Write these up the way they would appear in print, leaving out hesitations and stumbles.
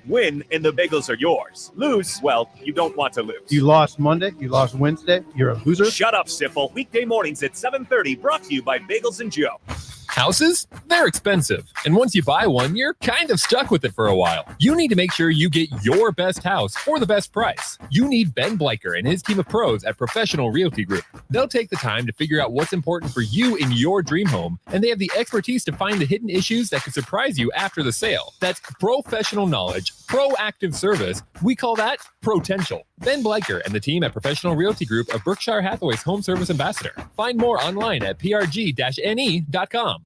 Win and the bagels are yours. Lose, well, you don't want to lose. You lost Monday, you lost Wednesday, you're a loser. Shut up, Siffle. Weekday mornings at 7:30, brought to you by Bagels and Joe. Houses? They're expensive. And once you buy one, you're kind of stuck with it for a while. You need to make sure you get your best house for the best price. You need Ben Bleicher and his team of pros at Professional Realty Group. They'll take the time to figure out what's important for you in your dream home, and they have the expertise to find the hidden issues that could surprise you after the sale. That's professional knowledge, proactive service. We call that potential. Ben Bleicher and the team at Professional Realty Group of Berkshire Hathaway's Home Service Ambassador. Find more online at prg-ne.com.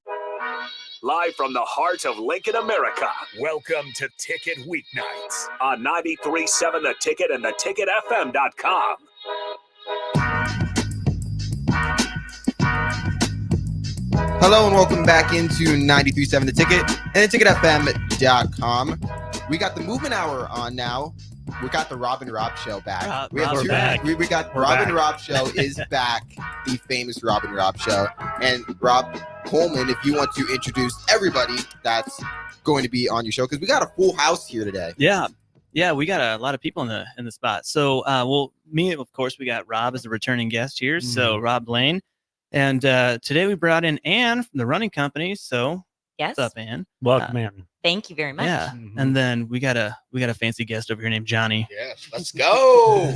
Live from the heart of Lincoln, America, welcome to Ticket Weeknights on 93.7 The Ticket and theticketfm.com. Hello and welcome back into 93.7 The Ticket and theticketfm.com. We got the Movement Hour on now. We got the Rob and Rob show back. We got Rob and Rob show is back, the famous Rob and Rob show. And Rob Coleman, if you want to introduce everybody that's going to be on your show, because we got a full house here today. Yeah, we got a lot of people in the spot. So, me, of course, we got Rob as a returning guest here. Mm-hmm. So Rob Lane, and today we brought in Ann from the running company. So, yes, what's up, Ann? Welcome, Ann. Thank you very much. Yeah, and then we got a fancy guest over here named Johnny. Yes, let's go.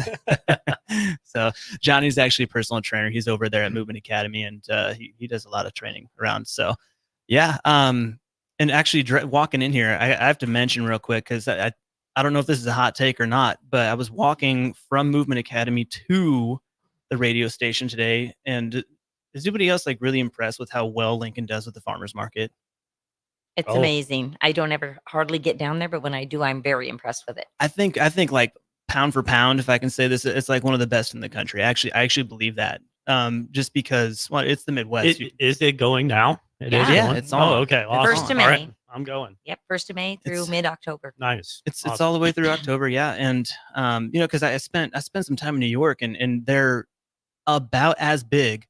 So Johnny's actually a personal trainer. He's over there at Movement Academy, and he does a lot of training around. So, yeah. And actually, walking in here, I have to mention real quick because I don't know if this is a hot take or not, but I was walking from Movement Academy to the radio station today, and is anybody else like really impressed with how well Lincoln does with the farmers market? It's amazing. I don't ever hardly get down there, but when I do, I'm very impressed with it. I think like pound for pound, if I can say this, it's like one of the best in the country. I actually believe that. Just because, well, it's the Midwest. Is it going now? It is. Yeah, it's on. Oh, okay. Awesome. 1st of May. All right, I'm going. Yep, 1st of May through mid-October. Nice. It's all the way through October, yeah. And because I spent some time in New York, and they're about as big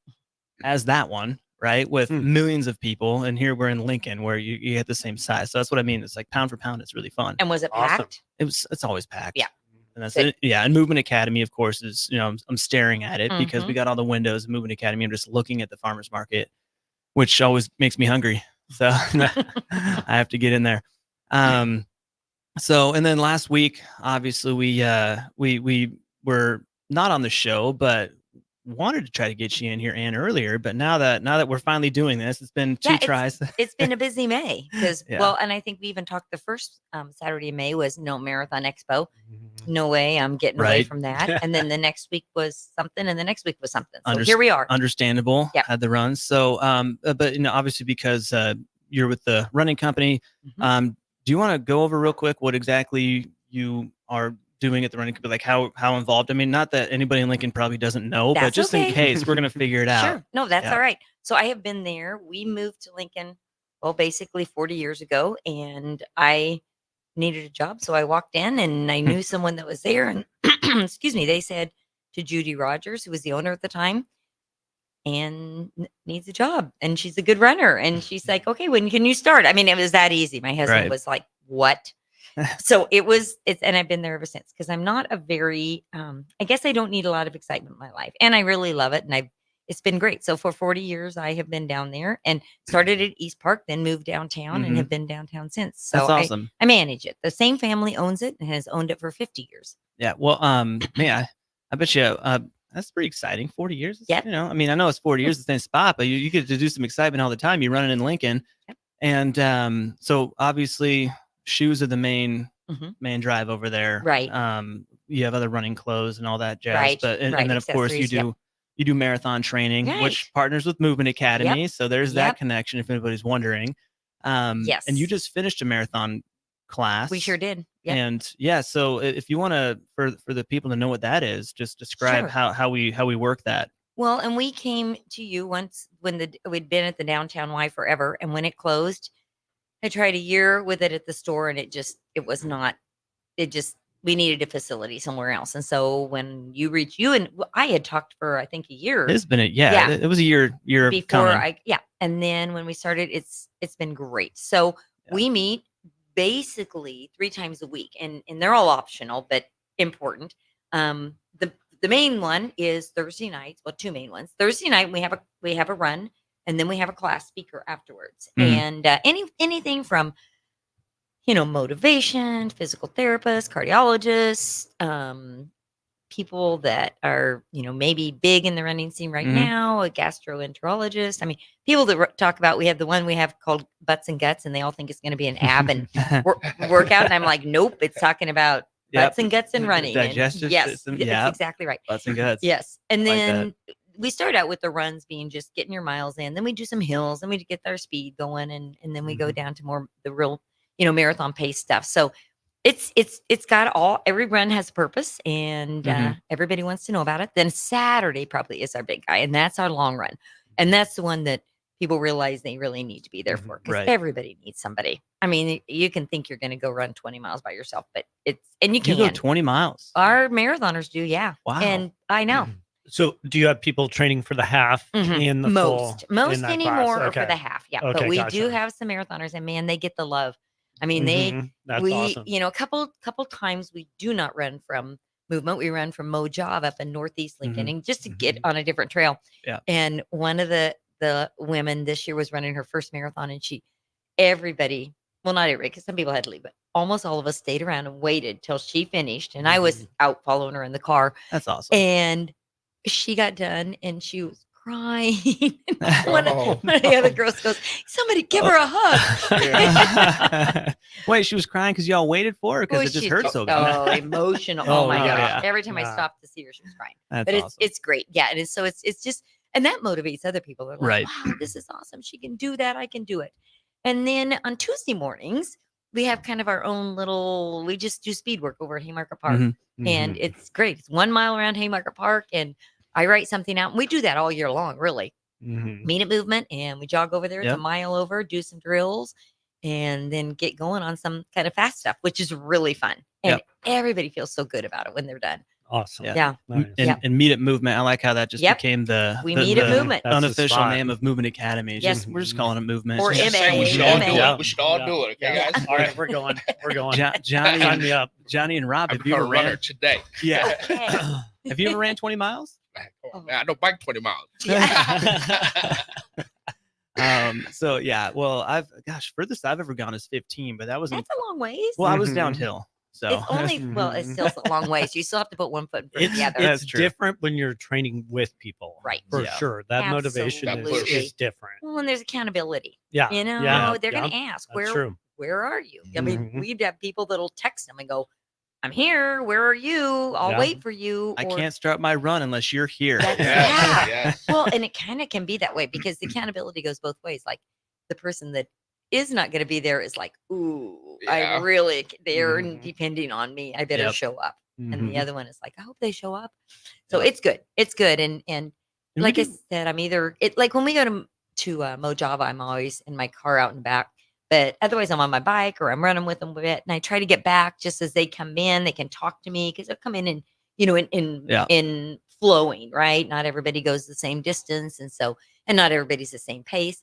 as that one. Right, with millions of people, and here we're in Lincoln, where you get the same size. So that's what I mean. It's like pound for pound. It's really fun. And was it packed? It's always packed. Yeah, and that's it. Yeah, and Movement Academy, of course, is I'm staring at it because we got all the windows of Movement Academy. I'm just looking at the farmers market, which always makes me hungry. So I have to get in there. So and then last week, obviously we were not on the show, but wanted to try to get you in here, Ann, earlier, but now that we're finally doing this, it's been two tries. It's been a busy May because and I think we even talked the first Saturday of May was no Marathon Expo. No way, I'm getting away from that. And then the next week was something, and the next week was something. So here we are. Understandable. Yep. Had the runs. So, but obviously because you're with the running company, do you want to go over real quick what exactly you are doing at the running company, like how involved? I mean, not that anybody in Lincoln probably doesn't know, but just in case, we're going to figure it out. Sure. No, that's all right. So I have been there. We moved to Lincoln, basically 40 years ago, and I needed a job. So I walked in and I knew someone that was there, and excuse me, they said to Judy Rogers, who was the owner at the time, and needs a job, and she's a good runner. And she's like, okay, when can you start? I mean, it was that easy. My husband was like, what? So and I've been there ever since, because I'm not a very, I guess I don't need a lot of excitement in my life, and I really love it. And it's been great. So for 40 years, I have been down there and started at East Park, then moved downtown and have been downtown since. So that's awesome. I manage it. The same family owns it and has owned it for 50 years. Yeah. Well, man, I bet you, that's pretty exciting. 40 years. Yeah. I mean, I know it's 40 years the same spot, but you get to do some excitement all the time. You're running in Lincoln. Yep. And so obviously shoes are the main drive over there. Right. You have other running clothes and all that jazz. Right. But and then of course you do marathon training, which partners with Movement Academy. So there's that connection if anybody's wondering. Yes. And you just finished a marathon class. We sure did. Yep. And so if you want to, for the people to know what that is, just describe how we work that. Well, and we came to you once when we'd been at the Downtown Y forever, and when it closed, I tried a year with it at the store, and we needed a facility somewhere else. And so when you and I had talked for, I think, a year. It's been it was a year before coming. and then when we started, it's been great. So we meet basically 3 times a week, and they're all optional but important. The main one is Thursday nights. Well, 2 main ones. Thursday night we have a run, and then we have a class speaker afterwards. And anything from motivation, physical therapists, cardiologists, people that are maybe big in the running scene right now, a gastroenterologist. I mean, people that talk about. We have the one we have called Butts and Guts, and they all think it's going to be an ab and workout, and I'm like, nope, it's talking about butts and guts and running. Digestive yes, system. that's Yeah, exactly right. butts and guts. Yes, and Like then we start out with the runs being just getting your miles in. Then we do some hills, and we get our speed going, and then we go down to more the real marathon pace stuff. So it's got every run has a purpose, and everybody wants to know about it. Then Saturday probably is our big guy, and that's our long run, and that's the one that people realize they really need to be there for, because everybody needs somebody. I mean, you can think you're going to go run 20 miles by yourself, but you can go 20 miles. Our marathoners do, yeah. Wow. And I know So do you have people training for the half in the most full? in that anymore class? are for the half, yeah. Okay, But we gotcha. do have some marathoners, and man, they get the love. I mean, That's we awesome. a couple times we do not run from Movement. We run from Mojave up in Northeast Lincoln, and just to get on a different trail. Yeah. And one of the women this year was running her first marathon, and everybody, well, not everybody, because some people had to leave, but almost all of us stayed around and waited till she finished. And I was out following her in the car. That's awesome. And she got done, and she was crying. one of the other girls goes, "Somebody give her a hug." Wait, she was crying because y'all waited for her because Oh, it just she's hurt so bad. Oh, emotional. Oh, Oh my yeah. gosh. Every time I Yeah. stopped to see her, she was crying. That's But awesome. it's great. Yeah. And it's just, and that motivates other people. They're like, Right. wow, this is awesome. She can do that. I can do it. And then on Tuesday mornings, we have kind of our own we just do speed work over at Haymarket Park. And it's great. It's 1 mile around Haymarket Park, and I write something out. And we do that all year long, really. Meet at Movement, and we jog over there. It's Yep. a mile over, do some drills, and then get going on some kind of fast stuff, which is really fun. And everybody feels so good about it when they're done. Awesome. Yeah. Yeah. Nice. And Meet at Movement. I like how that just Yep. became the We meet at Movement. That's the unofficial spot. name of Movement Academy. It's Yes. just- we're just calling it Movement. Or It's just- MA. We should all do Yeah. it. We should all do it. Okay, Yeah. guys? All right, we're going. We're going. Johnny, Sign me up. Johnny and Rob, I'm have you a ever runner ran? today. Yeah. Okay. Have you ever ran 20 miles? Come on, man. I don't bike 20 miles. So yeah, well, furthest I've ever gone is 15, but that wasn't. That's a long ways. Well, I was Mhm. downhill, so It's only, it's still a long ways. You still have to put one foot in front of the other. That's It's true. different when you're training with people. Right. For Yeah. sure. That motivation Absolutely. is different. Well, and there's accountability. Yeah. They're yeah, going to ask, That's true. where are you? I mean, Mhm. we'd have people that'll text them and go, "I'm here. Where are you? I'll Yeah. wait for you." I or- can't start my run unless you're here. That's- Yes, Yeah. yes. Well, and it kind of can be that way because the accountability goes both ways. Like the person that is not going to be there is like, "Ooh, I Yeah. really, they're Mhm. depending on me. I better Yep. show up." And Mhm. the other one is like, "I hope they show up." So it's good. It's good. And And we like I do- said, I'm either like when we go to Mojave, I'm always in my car out and back. But otherwise, I'm on my bike or I'm running with them a bit, and I try to get back just as they come in. They can talk to me because they'll come in and in flowing, right? Not everybody goes the same distance, and not everybody's the same pace.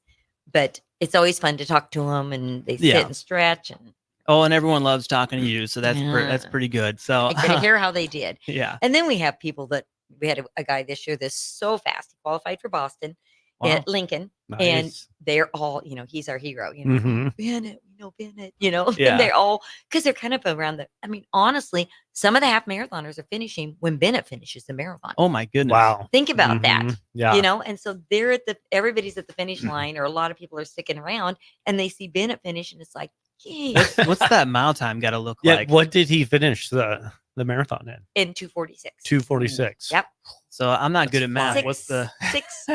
But it's always fun to talk to them, and they sit Yeah. and stretch, and Oh, and everyone loves talking to you, so that's that's Yeah. pretty good. So I get to hear how they did. yeah, And then we have people that we had a guy this year that's so fast. He qualified for Boston Wow. at Lincoln, and Nice. they're all, he's our hero. Mhm. Bennett, Bennett, Yeah. and they're all because they're kind of around I mean, honestly, some of the half marathoners are finishing when Bennett finishes the marathon. oh my goodness. Wow. Think about that, Mhm. Yeah. and so they're everybody's at the finish line, or a lot of people are sticking around, and they see Bennett finish, and it's like, geez, What's that mile time got to look Yeah. like? What did he finish the marathon in? in 2:46. 2:46. Yep. So I'm not good at math. Six, What's the six?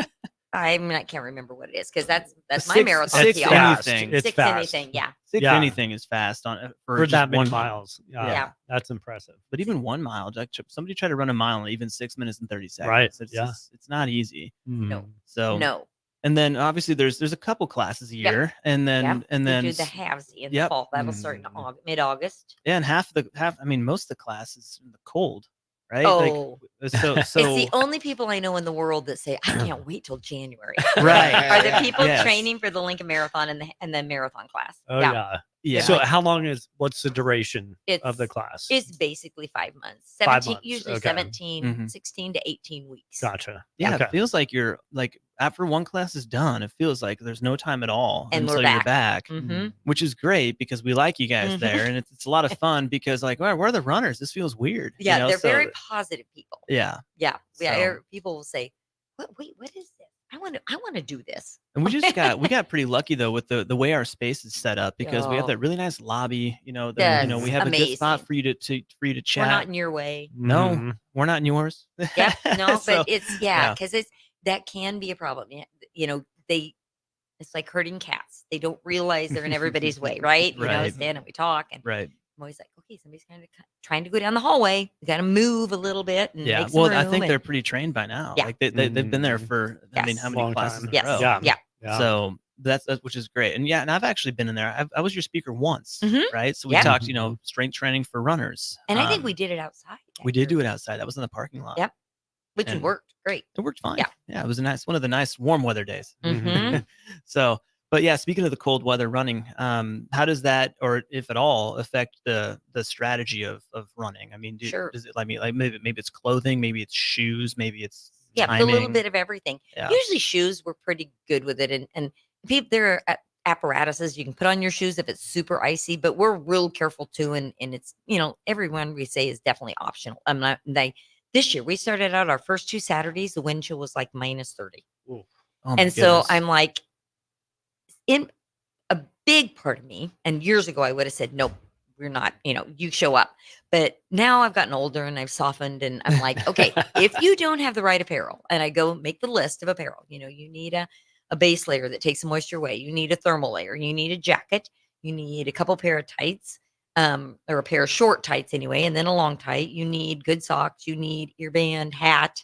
I can't remember what it is because that's my Six- marathon. six PR. fast. anything. It's Six fast. anything, yeah. six Yeah. anything is fast on For just that many 1 mile. miles. Yeah. That's impressive. But even 1 mile, somebody tried to run a mile in even 6 minutes and 30 seconds. Right, It's, yeah. it's not easy. No. So No. and then obviously there's a couple classes a year, and then Yep. and We then do the halves in the Yep. fall. That'll start in Mm. mid-August. yeah, and half. I mean, most of the classes in the cold, right? Oh, So it's the only people I know in the world that say, I can't wait till January. right. Are the people Yes. training for the Lincoln Marathon and the marathon class. Oh yeah. Yeah. So how long what's the duration of the class? It's basically 5 months. 5 17, months, usually okay. 17, Mhm. 16 to 18 weeks. Gotcha. Yeah, Okay. it feels like you're like after one class is done, it feels like there's no time at all And we're until you're back, hmm which is great because we like you guys Mhm. there, and it's a lot of fun because like, where are the runners? This feels weird. you Yeah, know? they're So, very positive people. yeah. Yeah. Yeah. So- People will say, Wait, what is this? I want to do this. And we got pretty lucky though with the way our space is set up because we have Oh. that really nice lobby. You know, we That's have a good spot amazing. for you to chat. We're not in your way. No, Mhm. we're not in yours. Yep. No, So, but it's yeah. because that can be a problem. Yeah, you know, it's like herding cats. They don't realize they're in everybody's way, right? You know, Right. stand and we talk, and right. I'm always like, okay, somebody's kind of trying to go down the hallway. We got to move a little bit and Yeah. make some Well, I room think and- they're pretty trained by now. Yeah. Like they've been there Mhm. for I mean, Yes. how many Long classes time. in a yes, row? Yeah. yeah. Yeah. So that's which is great. And yeah, and I've actually been in there. I was your speaker once, Mhm. right? So we Yeah. talked, strength training for runners. And I think we did it outside. we did do it outside. That was in the parking lot. Yep. Which and- worked great. It worked fine. Yeah. Yeah. It was one of the nice warm weather days. Mhm. So, but yeah, speaking of the cold weather running, how does that, or if at all, affect the strategy of running? I mean, Sure. does it like maybe it's clothing, maybe it's shoes, maybe it's Yeah, a little timing? bit of everything. Yeah. Usually shoes, we're pretty good with it. And people, there are apparatuses you can put on your shoes if it's super icy, but we're real careful too. And it's, everyone we say is definitely optional. This year we started out our first 2 Saturdays, the wind chill was like -30. Oh my And so goodness. I'm like, in a big part of me, and years ago I would have said, nope, we're not, you show up. But now I've gotten older and I've softened and I'm like, okay, if you don't have the right apparel, and I go make the list of apparel, you need a base layer that takes the moisture away. You need a thermal layer. You need a jacket. You need a couple pair of tights, or a pair of short tights anyway, and then a long tight. You need good socks. You need earband, hat,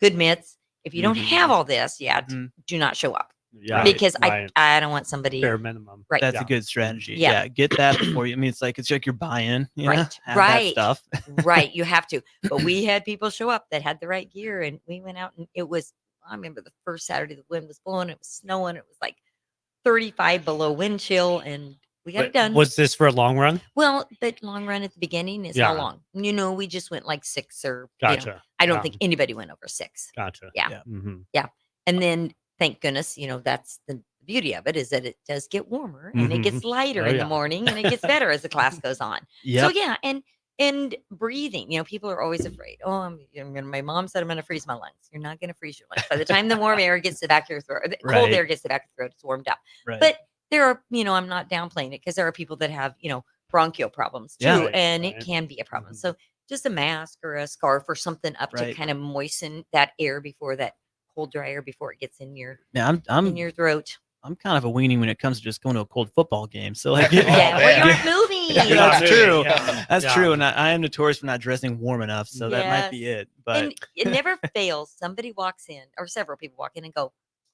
good mitts. If you don't have all this yet, Mhm. do not show up. Yeah. Because right. I don't want somebody Bare minimum. right. That's Yeah. a good strategy. Yeah. Yeah. Get that before you. I mean, it's like you're buying. You know, Right, have right. That stuff. Right, you have to. But we had people show up that had the right gear, and we went out, and it was. I remember the first Saturday, the wind was blowing, it was snowing, it was like 35 below wind chill, and we got it done. Was this for a long run? Well, but long run at the beginning is Yeah. how long? We just went like 6 or. Gotcha. I don't Yeah. think anybody went over 6. Gotcha. Yeah. Mhm. And then, thank goodness, that's the beauty of it is that it does get warmer and it gets lighter Oh, in yeah. the morning, and it gets better as the class goes on. Yeah. So yeah, and breathing. People are always afraid. Oh, my mom said I'm gonna freeze my lungs. You're not gonna freeze your lungs. By the time the warm air gets to the back of your throat, or the cold Right. air gets to the back of the throat, it's warmed up. Right. But there are, I'm not downplaying it because there are people that have, bronchial problems too, Yeah. Right, and right. it can be a problem. Mhm. So just a mask or a scarf or something up to Right. kind of moisten that air before that cold dry air before it gets in your Yeah, in your throat. I'm kind of a weenie when it comes to just going to a cold football game. So like, Yeah, man. well, you aren't moving. Yeah, that's Yeah. true. Yeah. That's Yeah. true, and I am notorious for not dressing warm enough, so that might be Yes. it. But And it never fails. Somebody walks in, or several people walk in and go,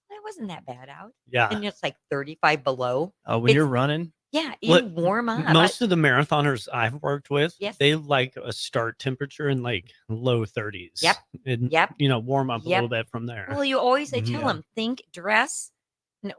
"It wasn't that bad out," Yeah. and it's like 35 below. when you're it's- running, Yeah, you Well, warm up. Most of the marathoners I've worked with, Yes. they like a start temperature in like low 30s. Yep. And, Yep. warm up a Yep. little bit from there. Well, you always I Mhm. tell Yeah. them think dress.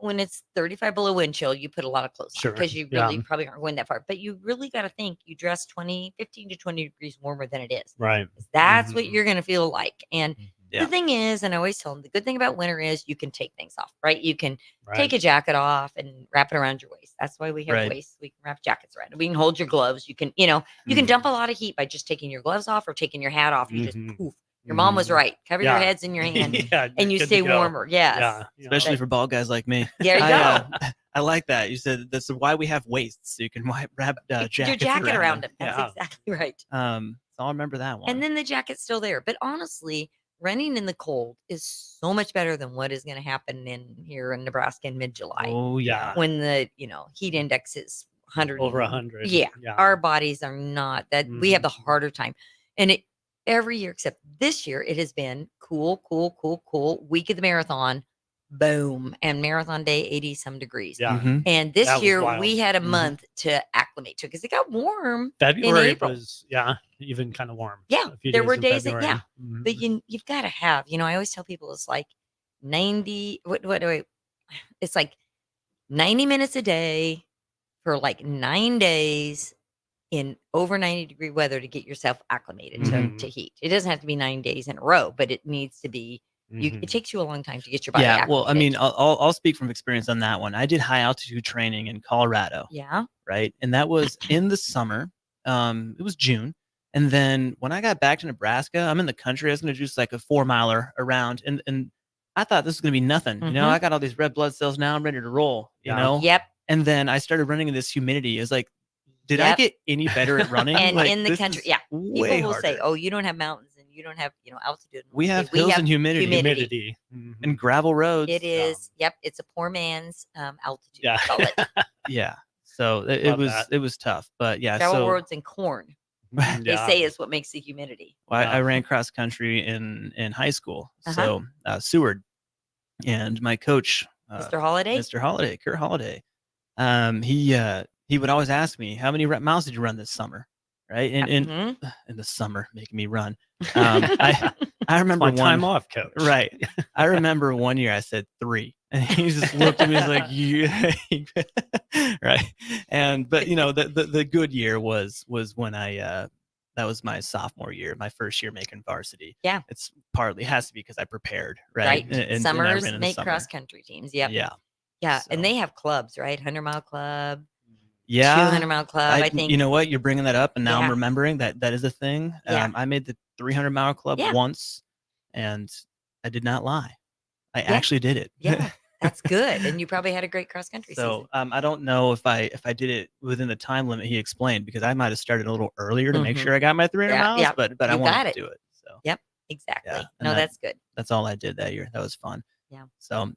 When it's 35 below wind chill, you put a lot of clothes Sure, on because you yeah. really probably aren't going that far. But you really got to think you dress 15 to 20 degrees warmer than it is. Right. That's what Mhm. you're going to feel like. And Yeah. the thing is, and I always tell them, the good thing about winter is you can take things off, right? You can Right. take a jacket off and wrap it around your waist. That's why we have Right. waists. We can wrap jackets around it. We can hold your gloves. You can, you can Mhm. dump a lot of heat by just taking your gloves off or taking your hat off. You Mhm. just poof. Your mom was Mhm. right. Cover your Yeah. heads in your hand Yeah, and you good to stay go. warmer. Yes. Yeah. especially for bald guys like me. There you go. I like that. You said that's why we have waists, so you can wrap Your jackets jacket around it. That's Yeah. exactly right. So I'll remember that one. And then the jacket's still there. But honestly, running in the cold is so much better than what is going to happen here in Nebraska in mid-July. oh yeah, When the heat index is 100 Over 100. Yeah, Yeah. our bodies are not that. We have the Mhm. harder time, and every year except this year it has been cool week of the marathon, boom, and marathon day 80 some degrees. Yeah. Mhm. And this That was year wild. we had a Mhm. month to acclimate to because it got warm. February April. was, yeah. even kind of warm. Yeah, a few there were in days that, February. but you've got to have, I always tell people it's like 90, what do I, it's like 90 minutes a day for like 9 days in over 90-degree weather to get yourself acclimated to heat. It doesn't have to be 9 days in a row, but it needs to be, it takes you a long time to get your body Yeah, acclimated. well, I mean, I'll speak from experience on that one. I did high altitude training in Colorado. Yeah. Right. And that was in the summer. It was June. And then when I got back to Nebraska, I'm in the country. I was going to do just like a 4-miler around. And I thought this was going to be nothing. I got all these red blood cells now. I'm ready to roll, you know? Yep. And then I started running in this humidity. It's like, did I get any better at running? And like, in the this country, is people way will say, harder. "Oh, you don't have mountains and you don't have, altitude." We have hills and humidity. And gravel roads. It is. Yep. It's a poor man's altitude. Yeah. Call it. Yeah. So it Love was that. it was tough, but yeah. Gravel So roads and corn. They say is what makes the humidity. I ran cross country in high school, Uh-huh. so Seward, and my coach, Mr. Holiday. Mr. Holiday, Kurt Holiday, he would always ask me, how many miles did you run this summer? Right. And Mhm. in the summer, making me run. I remember My one time off, coach. Right. I remember one year I said 3, and he just looked at me and was like, "Yeah." Right. And but the good year was when I that was my sophomore year, my first year making varsity. Yeah. It's partly has to be because I prepared, right? Right. And I Summers ran in the make summer. cross country teams. Yep. Yeah. Yeah. So- And they have clubs, right? 100-mile club, Yeah. 200-mile club. I think. You know what? You're bringing that up, and now Yeah. I'm remembering that is a thing. Yeah. I made the 300-mile club Yeah. once, and I did not lie. I Yeah. actually did it. Yeah. That's good. And you probably had a great cross country So season. I don't know if I did it within the time limit he explained, because I might have started a little earlier to make Mhm. sure I got my 300 Yeah, miles, yeah. but I You wanted got to it. do it. So Yep. Exactly. Yeah, and No, that- that's good. that's all I did that year. That was fun. Yeah. So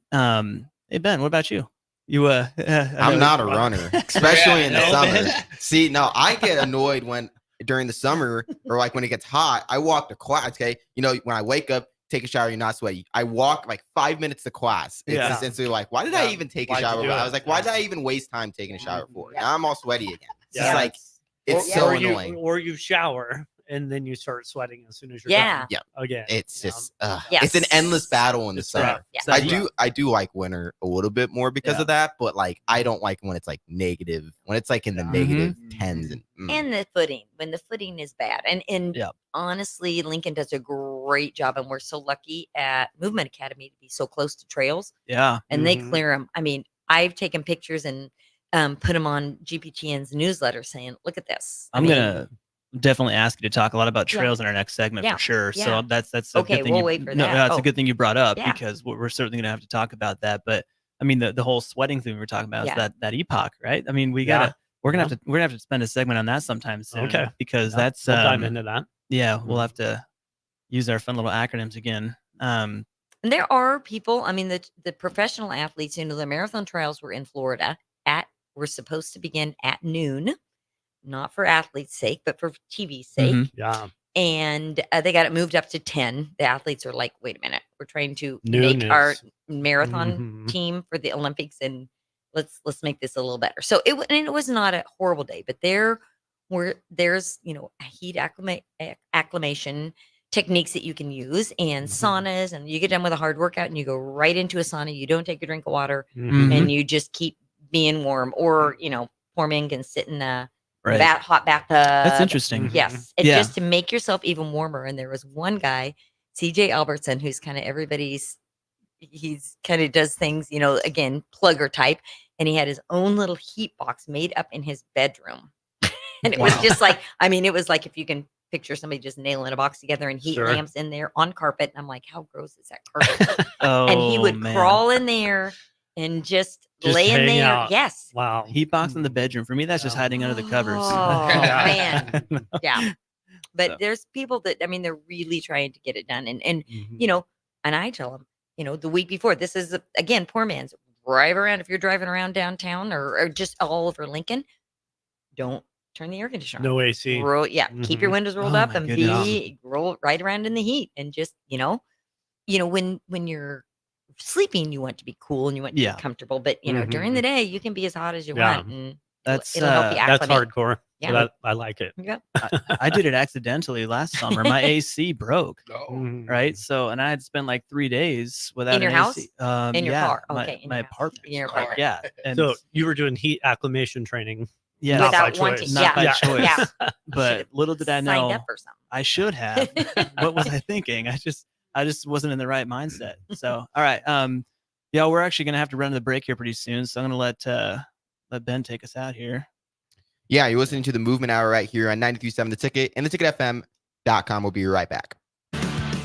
hey Ben, what about you? You I'm not a runner, especially in the No, summer. man. See, no, I get annoyed when during the summer or like when it gets hot. I walk to class. Okay, when I wake up, take a shower, you're not sweaty. I walk like 5 minutes to class. It's Yeah. just instantly like, why did I Yeah. even take a Why'd you shower? do I it? was like, why did I even waste time taking a shower for? Yeah. Now I'm all sweaty again. It's Yeah. just like it's Or- so or annoying. or you shower and then you start sweating as soon as you're Yeah. done. Yeah. Again. It's you know? just Yes. it's an endless battle in the It's summer. rough. Yeah. I do like winter a little bit more because Yeah. of that, but like I don't like when it's like negative, when it's like in the Yeah. negative Mm-hmm. tens and And the footing, when the footing is bad. And Yep. honestly, Lincoln does a great job. And we're so lucky at Movement Academy to be so close to trails, Yeah. and they Mhm. clear them. I mean, I've taken pictures and put them on GPTN's newsletter saying, look at this. I'm gonna definitely ask you to talk a lot about Yeah. trails in our next segment Yeah. for sure. Yeah. So that's a Okay, good thing. we'll wait for no, that. that's Oh. a good thing you brought up, Yeah. because we're certainly gonna have to talk about that. But I mean, the whole sweating thing we were talking about Yeah. is that epoch, right? I mean, Yeah. we're gonna have to spend a segment on that sometime soon. Okay. Because Yeah, that's we'll dive into that. yeah, we'll have to use our fun little acronyms again. And there are people, I mean, the professional athletes, the marathon trials were in Florida were supposed to begin at noon, not for athletes' sake, but for TV's sake. Mhm. Yeah. And they got it moved up to 10. The athletes are like, wait a minute, we're trying to Noon make our is- marathon Mhm. team for the Olympics, and let's make this a little better. So it was not a horrible day, but there's a heat acclimation techniques that you can use, and Mhm. saunas, and you get done with a hard workout and you go right into a sauna. You don't take a drink of water, Mhm. and you just keep being warm, or poor man can sit in a Right. hot bathtub. That's interesting. Mhm. Yes, and Yeah. just to make yourself even warmer. And there was one guy, CJ Albertson, who's kind of he's kind of does things, again, plugger type. And he had his own little heat box made up in his bedroom. And it was Wow. just like, I mean, it was like if you can picture somebody just nailing a box together and heat Sure. lamps in there on carpet. And I'm like, how gross is that carpet? Oh, And he would man. crawl in there and just lay in hang there. out. Yes. Wow. Heat box in the bedroom. For me, that's just Yeah. hiding under the covers. Oh, Yeah. man. Yeah. But So. there's people that, I mean, they're really trying to get it done. And Mhm. and I tell them, the week before, this is, again, poor man's drive around. If you're driving around downtown or just all over Lincoln, don't turn the air conditioner on. No AC. Keep your Mhm. windows rolled Oh, up my and goodness. roll right around in the heat, and just, when you're sleeping, you want to be cool and you want to Yeah. be comfortable, but during the day you can be as hot as you Yeah. want. And It'll help you that's acclimate. hardcore. Yeah. But I like it. Yep. I did it accidentally last summer. My AC broke. Mhm. Right. So, and I had spent like 3 days without In your an house? AC. In your yeah, car? my- Okay, in My your house. apartment. In your Car. apartment. Yeah. And So you were doing heat acclimation training. yeah, not by Without wanting, choice. Not by yeah, choice. yeah. but little did I Signed know up for something. I should have. What was I thinking? I just wasn't in the right mindset. So, all right. Yeah, we're actually gonna have to run to the break here pretty soon. So I'm gonna let Ben take us out here. Yeah, you're listening to the Movement Hour right here on 93.7 The Ticket and theticketfm.com. We'll be right back.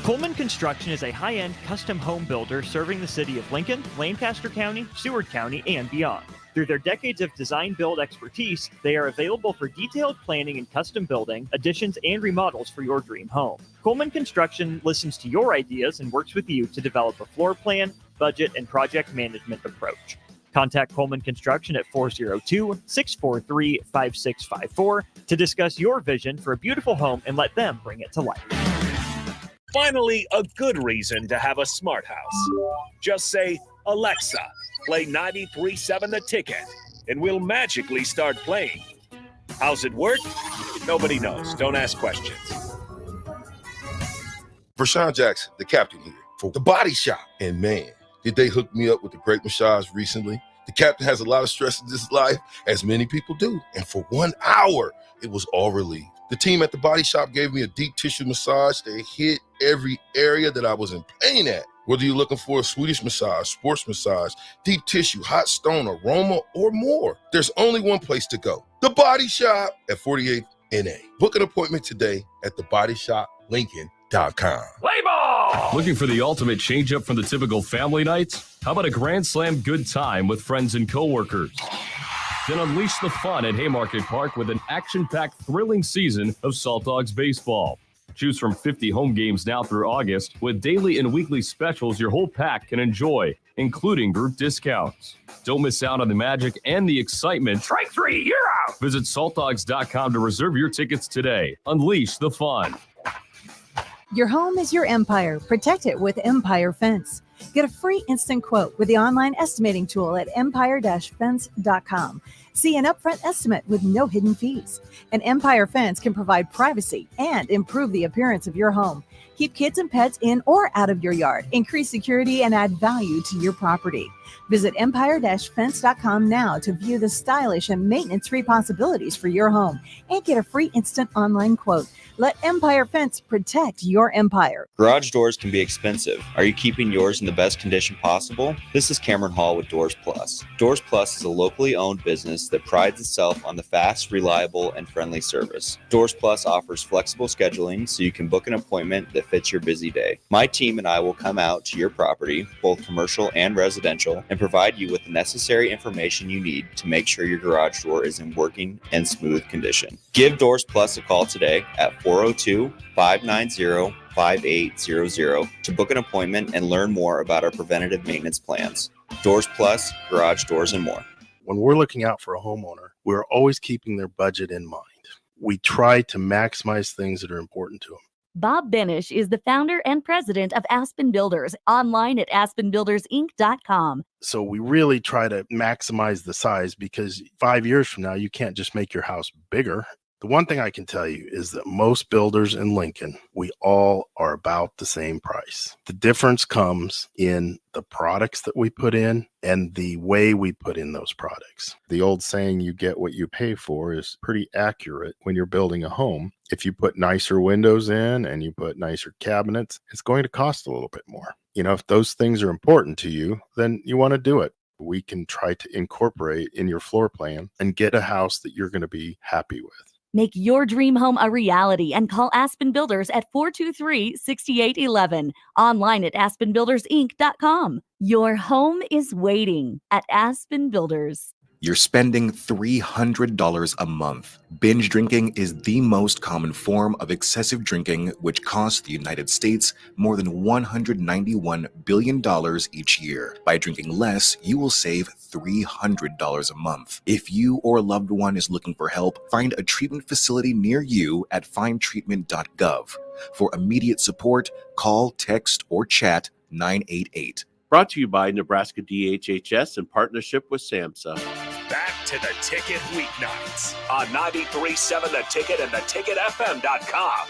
Coleman Construction is a high-end custom home builder serving the city of Lincoln, Lancaster County, Seward County, and beyond. Through their decades of design-build expertise, they are available for detailed planning and custom building, additions, and remodels for your dream home. Coleman Construction listens to your ideas and works with you to develop a floor plan, budget, and project management approach. Contact Coleman Construction at 402-643-5654 to discuss your vision for a beautiful home and let them bring it to life. Finally, a good reason to have a smart house. Just say, Alexa, play 93.7 The Ticket, and we'll magically start playing. How's it work? Nobody knows. Don't ask questions. Vershawn Jackson, the captain here for The Body Shop. And man, did they hook me up with a great massage recently. The captain has a lot of stress in his life, as many people do. And for 1 hour, it was all relieved. The team at The Body Shop gave me a deep tissue massage that hit every area that I was in pain at. Whether you're looking for a Swedish massage, sports massage, deep tissue, hot stone, aroma, or more, there's only one place to go. The Body Shop at 48th NA. Book an appointment today at thebodyshoplincoln.com. Play ball! Looking for the ultimate change-up from the typical family nights? How about a Grand Slam good time with friends and coworkers? Then unleash the fun at Haymarket Park with an action-packed, thrilling season of Salt Dogs baseball. Choose from 50 home games now through August with daily and weekly specials your whole pack can enjoy, including group discounts. Don't miss out on the magic and the excitement. Strike three, you're out! Visit saltdogs.com to reserve your tickets today. Unleash the fun. Your home is your empire. Protect it with Empire Fence. Get a free instant quote with the online estimating tool at empire-fence.com. See an upfront estimate with no hidden fees. An Empire Fence can provide privacy and improve the appearance of your home. Keep kids and pets in or out of your yard. Increase security and add value to your property. Visit empire-fence.com now to view the stylish and maintenance-free possibilities for your home and get a free instant online quote. Let Empire Fence protect your empire. Garage doors can be expensive. Are you keeping yours in the best condition possible? This is Cameron Hall with Doors Plus. Doors Plus is a locally owned business that prides itself on the fast, reliable, and friendly service. Doors Plus offers flexible scheduling so you can book an appointment that fits your busy day. My team and I will come out to your property, both commercial and residential, and provide you with the necessary information you need to make sure your garage door is in working and smooth condition. Give Doors Plus a call today at 402-590-5800 to book an appointment and learn more about our preventative maintenance plans. Doors Plus, garage doors, and more. When we're looking out for a homeowner, we're always keeping their budget in mind. We try to maximize things that are important to them. Bob Benish is the founder and president of Aspen Builders, online at aspenbuildersinc.com. So we really try to maximize the size because 5 years from now, you can't just make your house bigger. The one thing I can tell you is that most builders in Lincoln, we all are about the same price. The difference comes in the products that we put in and the way we put in those products. The old saying, you get what you pay for, is pretty accurate when you're building a home. If you put nicer windows in and you put nicer cabinets, it's going to cost a little bit more. You know, if those things are important to you, then you want to do it. We can try to incorporate in your floor plan and get a house that you're going to be happy with. Make your dream home a reality and call Aspen Builders at 423-6811. Online at aspenbuildersinc.com. Your home is waiting at Aspen Builders. You're spending $300 a month. Binge drinking is the most common form of excessive drinking, which costs the United States more than $191 billion each year. By drinking less, you will save $300 a month. If you or a loved one is looking for help, find a treatment facility near you at findtreatment.gov. For immediate support, call, text, or chat 988. Brought to you by Nebraska DHHS in partnership with SAMHSA. That to The Ticket weeknights on 93.7 The Ticket and theticketfm.com.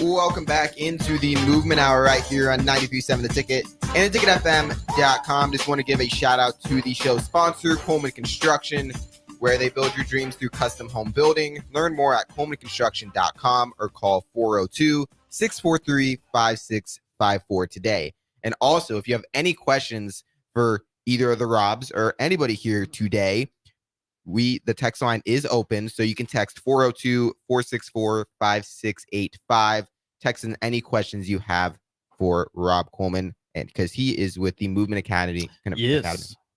Welcome back into the Movement Hour right here on 93.7 The Ticket and theticketfm.com. Just want to give a shout out to the show sponsor, Coleman Construction, where they build your dreams through custom home building. Learn more at colemanconstruction.com or call 402-643-5654 today. And also, if you have any questions for either of the Robs or anybody here today, the text line is open, so you can text 402-464-5685. Text in any questions you have for Rob Coleman, and because he is with the Movement Academy.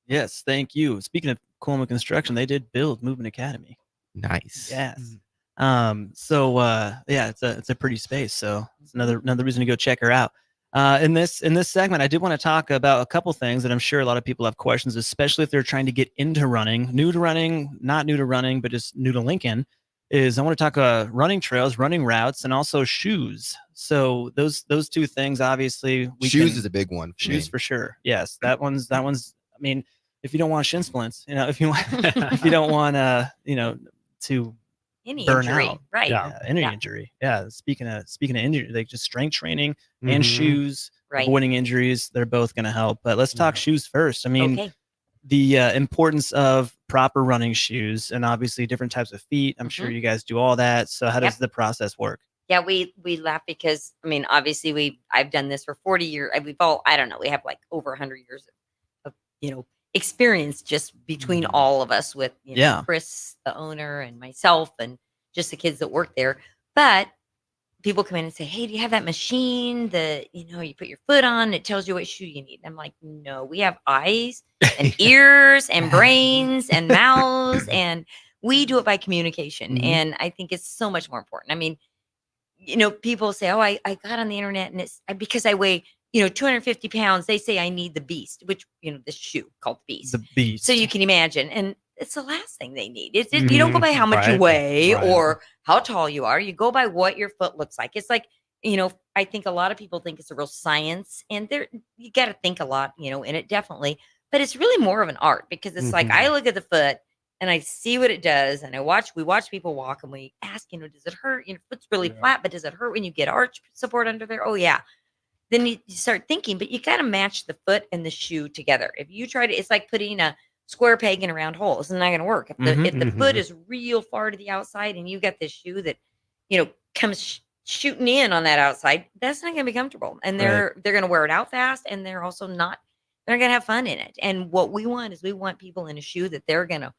Yes, thank you. Speaking of Coleman Construction, they did build Movement Academy. Nice. Yes. It's a pretty space, so it's another reason to go check her out. In this segment, I did want to talk about a couple things that I'm sure a lot of people have questions, especially if they're trying to get into running, new to running, not new to running, but just new to Lincoln. I want to talk running trails, running routes, and also shoes. So those two things, obviously, shoes is a big one. Shoes for sure. Yes, that one's. I mean, if you don't want shin splints, if you don't want to any burn injury, out. right? Any injury. Yeah. Speaking of injury, like just strength training and shoes, Right. avoiding injuries, they're both going to help. But let's talk shoes first. I mean, Okay. the importance of proper running shoes and obviously different types of feet. I'm sure you guys do all that. So how does the process work? Yeah, we laugh because obviously I've done this for 40 years. We have like over 100 years of experience just between all of us with Chris, the owner, and myself, and just the kids that work there. But people come in and say, "Hey, do you have that machine that you put your foot on? It tells you what shoe you need." And I'm like, "No, we have eyes and ears and brains and mouths, and we do it by communication." And I think it's so much more important. I mean, people say, "Oh, I got on the internet and it's because I weigh 250 pounds. They say I need the Beast," which, this shoe called Beast. The Beast. So you can imagine. And it's the last thing they need. You don't go by how much you weigh or how tall you are. You go by what your foot looks like. It's like, I think a lot of people think it's a real science, and you got to think a lot, in it, definitely. But it's really more of an art, because it's like, I look at the foot and I see what it does. And we watch people walk, and we ask, does it hurt? Your foot's really flat, but does it hurt when you get arch support under there? Oh yeah. Then you start thinking, but you got to match the foot and the shoe together. If you try to, it's like putting a square peg in a round hole. It's not going to work. If the foot is real far to the outside, and you got this shoe that, comes shooting in on that outside, that's not going to be comfortable. And they're going to wear it out fast, and they're not going to have fun in it. And what we want people in a shoe that they're going to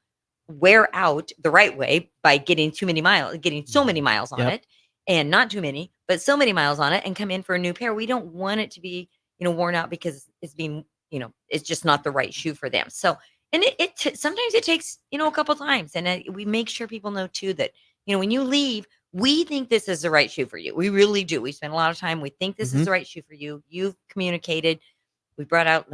wear out the right way by getting so many miles on it. And not too many, but so many miles on it, and come in for a new pair. We don't want it to be, worn out because it's being, it's just not the right shoe for them. So, and sometimes it takes, a couple times. And we make sure people know too that, when you leave, we think this is the right shoe for you. We really do. We spend a lot of time. We think this is the right shoe for you. You've communicated. We brought out,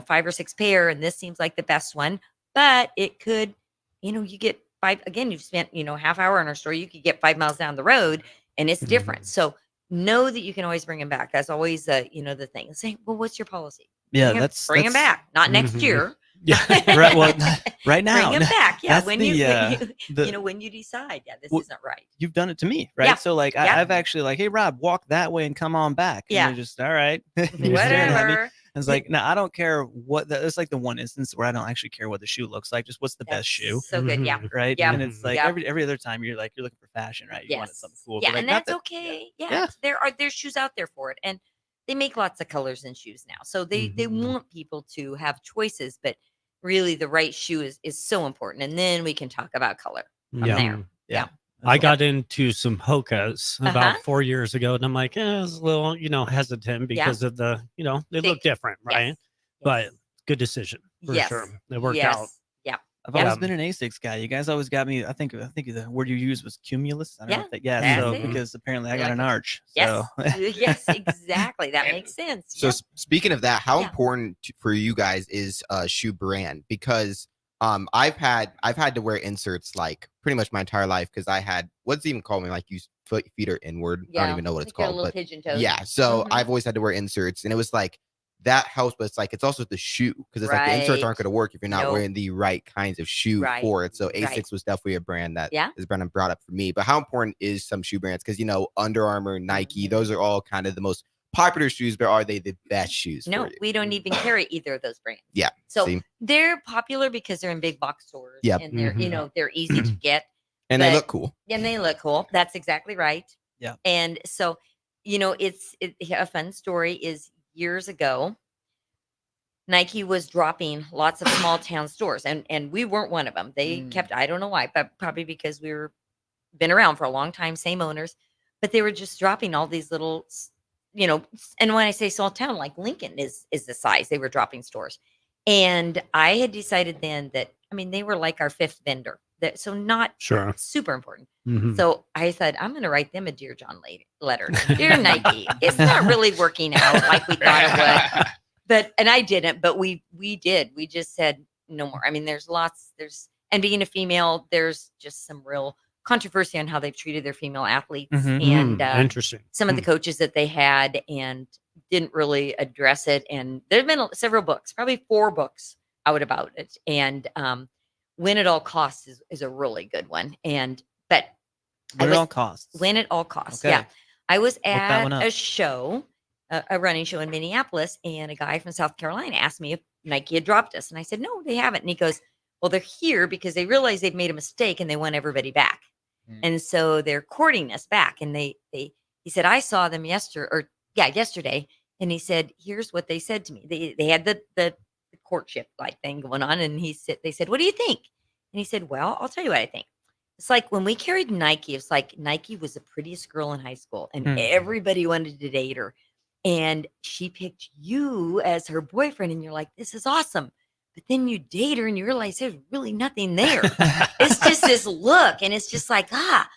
5 or 6 pair, and this seems like the best one, but it could, you get 5, again, you've spent, half hour in our store. You could get 5 miles down the road, and it's different. So know that you can always bring them back. That's always the thing. Say, well, what's your policy? Yeah, bring them back. Not next year. Yeah, right. Well, right now. Bring them back. Yeah, That's when you decide, this isn't right. You've done it to me, right? Yeah. So like, I've actually like, "Hey, Rob, walk that way and come on back." And Yeah. you're just all right. You're staring at me. Whatever. And it's like, no, I don't care what. It's like the one instance where I don't actually care what the shoe looks like. Just what's the best shoe. So good. Yeah. Right. Yeah. And it's like Yeah. every other time you're looking for fashion, right? You wanted something cool. Yeah, but like, and not that's okay. Yeah. There's shoes out there for it, and they make lots of colors in shoes now. So they want people to have choices, but really the right shoe is so important. And then we can talk about color from there. Yeah. I got into some Hokas about Uh-huh. 4 years ago, and I'm like, I was a little, hesitant because of the, they look different, right? But good decision for sure. It worked out. Yeah. I've always been an ASICS guy. You guys always got me. I think the word you used was cumulus. I don't know if that's so it. because apparently I got an arch. Yes. So. Yes, exactly. That makes sense. So speaking of that, how important for you guys is shoe brand? Because I've had to wear inserts like pretty much my entire life, because I had, what's it even called me, like you feet are inward. I Yeah, don't even know what like it's your called, little but pigeon toes. yeah. So Mhm. I've always had to wear inserts, and it was like that helps, but it's like it's also the shoe because it's like the inserts aren't Right. going to work if you're not Nope. wearing the right kinds of shoe Right. for it. So Right. Asics was definitely a brand that Yeah. is brand brought up for me. But how important is some shoe brands? Because Under Armour, Nike, Mm-hmm. those are all kind of the most popular shoes, but are they the best shoes No, for you? we don't even carry either of those brands. Yeah. So see? they're popular because they're in big box stores. Yep. And they're, Mhm. they're easy to get. And they but- look cool. And they look cool. That's exactly right. Yeah. And so, it's a fun story is years ago, Nike was dropping lots of small town stores and we weren't one of them. They kept, I don't know why, but probably because been around for a long time, same owners, but they were just dropping all these little, and when I say small town, like Lincoln is the size they were dropping stores. And I had decided then that, they were like our fifth vendor. So not Sure. super important. Mhm. So I said, I'm going to write them a Dear John letter. Dear Nike, it's not really working out like we thought it would. And I didn't, but we did. We just said no more. And being a female, there's just some real controversy on how they've treated their female athletes Mhm. and Interesting. some of the coaches that they had and didn't really address it. And there've been several books, probably 4 books out about it. And Win at All Costs is a really good one. But When it all costs. Win at All Costs. Okay. Yeah. I was that at one up. a show, a running show in Minneapolis, and a guy from South Carolina asked me if Nike had dropped us. And I said, no, they haven't. And he goes, well, they're here because they realize they've made a mistake and they want everybody back. And so they're courting us back. And he said, I saw them yesterday. And he said, here's what they said to me. They had the courtship like thing going on. And they said, what do you think? And he said, well, I'll tell you what I think. It's like when we carried Nike, it's like Nike was the prettiest girl in high school and everybody wanted to date her. And she picked you as her boyfriend. And you're like, this is awesome. But then you date her and you realize there's really nothing there. It's just this look. And it's just like,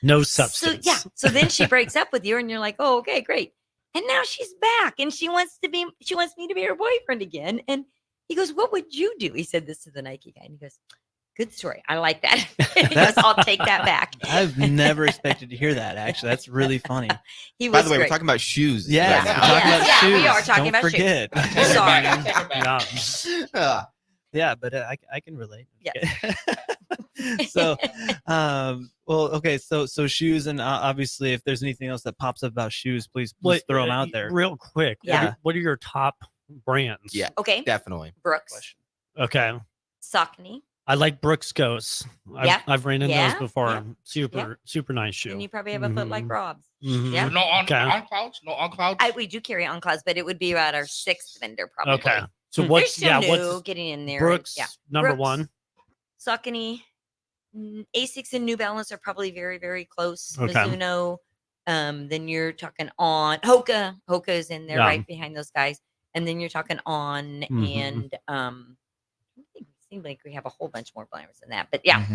No So, substance. yeah. So then she breaks up with you and you're like, oh, okay, great. And now she's back and she wants me to be her boyfriend again. And he goes, what would you do? He said this to the Nike guy. And he goes, good story. I like that. He goes, I'll take that back. I've never expected to hear that. Actually, that's really funny. He By was the way, great. we're talking about shoes. Yeah, right we're now. talking about Yeah, we shoes. are talking Don't about shoes. forget. Yeah. Yeah, but I can relate. Yeah. So, okay. So shoes, and obviously, if there's anything else that pops up about shoes, please throw them out there. Real quick. Yeah. What are your top brands? Yeah. Okay. Definitely. Brooks, Okay. Saucony, I like Brooks Ghosts. Yeah. I've ran into Yeah. those before. Yeah. Super nice shoe. and you probably have a foot like Mhm. Rob's. Mhm. Yeah. No on Okay. clouds? No on clouds? We do carry on clouds, but it would be about our 6th vendor probably. Okay. So They're what's still new, what's getting in there. Brooks Yeah. number Brooks, one? Saucony, Asics and New Balance are probably very, very close. Okay. Mizuno. Then you're talking on Hoka. Hoka is in there Yeah. right behind those guys. And then you're talking on Mhm. and I think it seems like we have a whole bunch more brands than that. But yeah.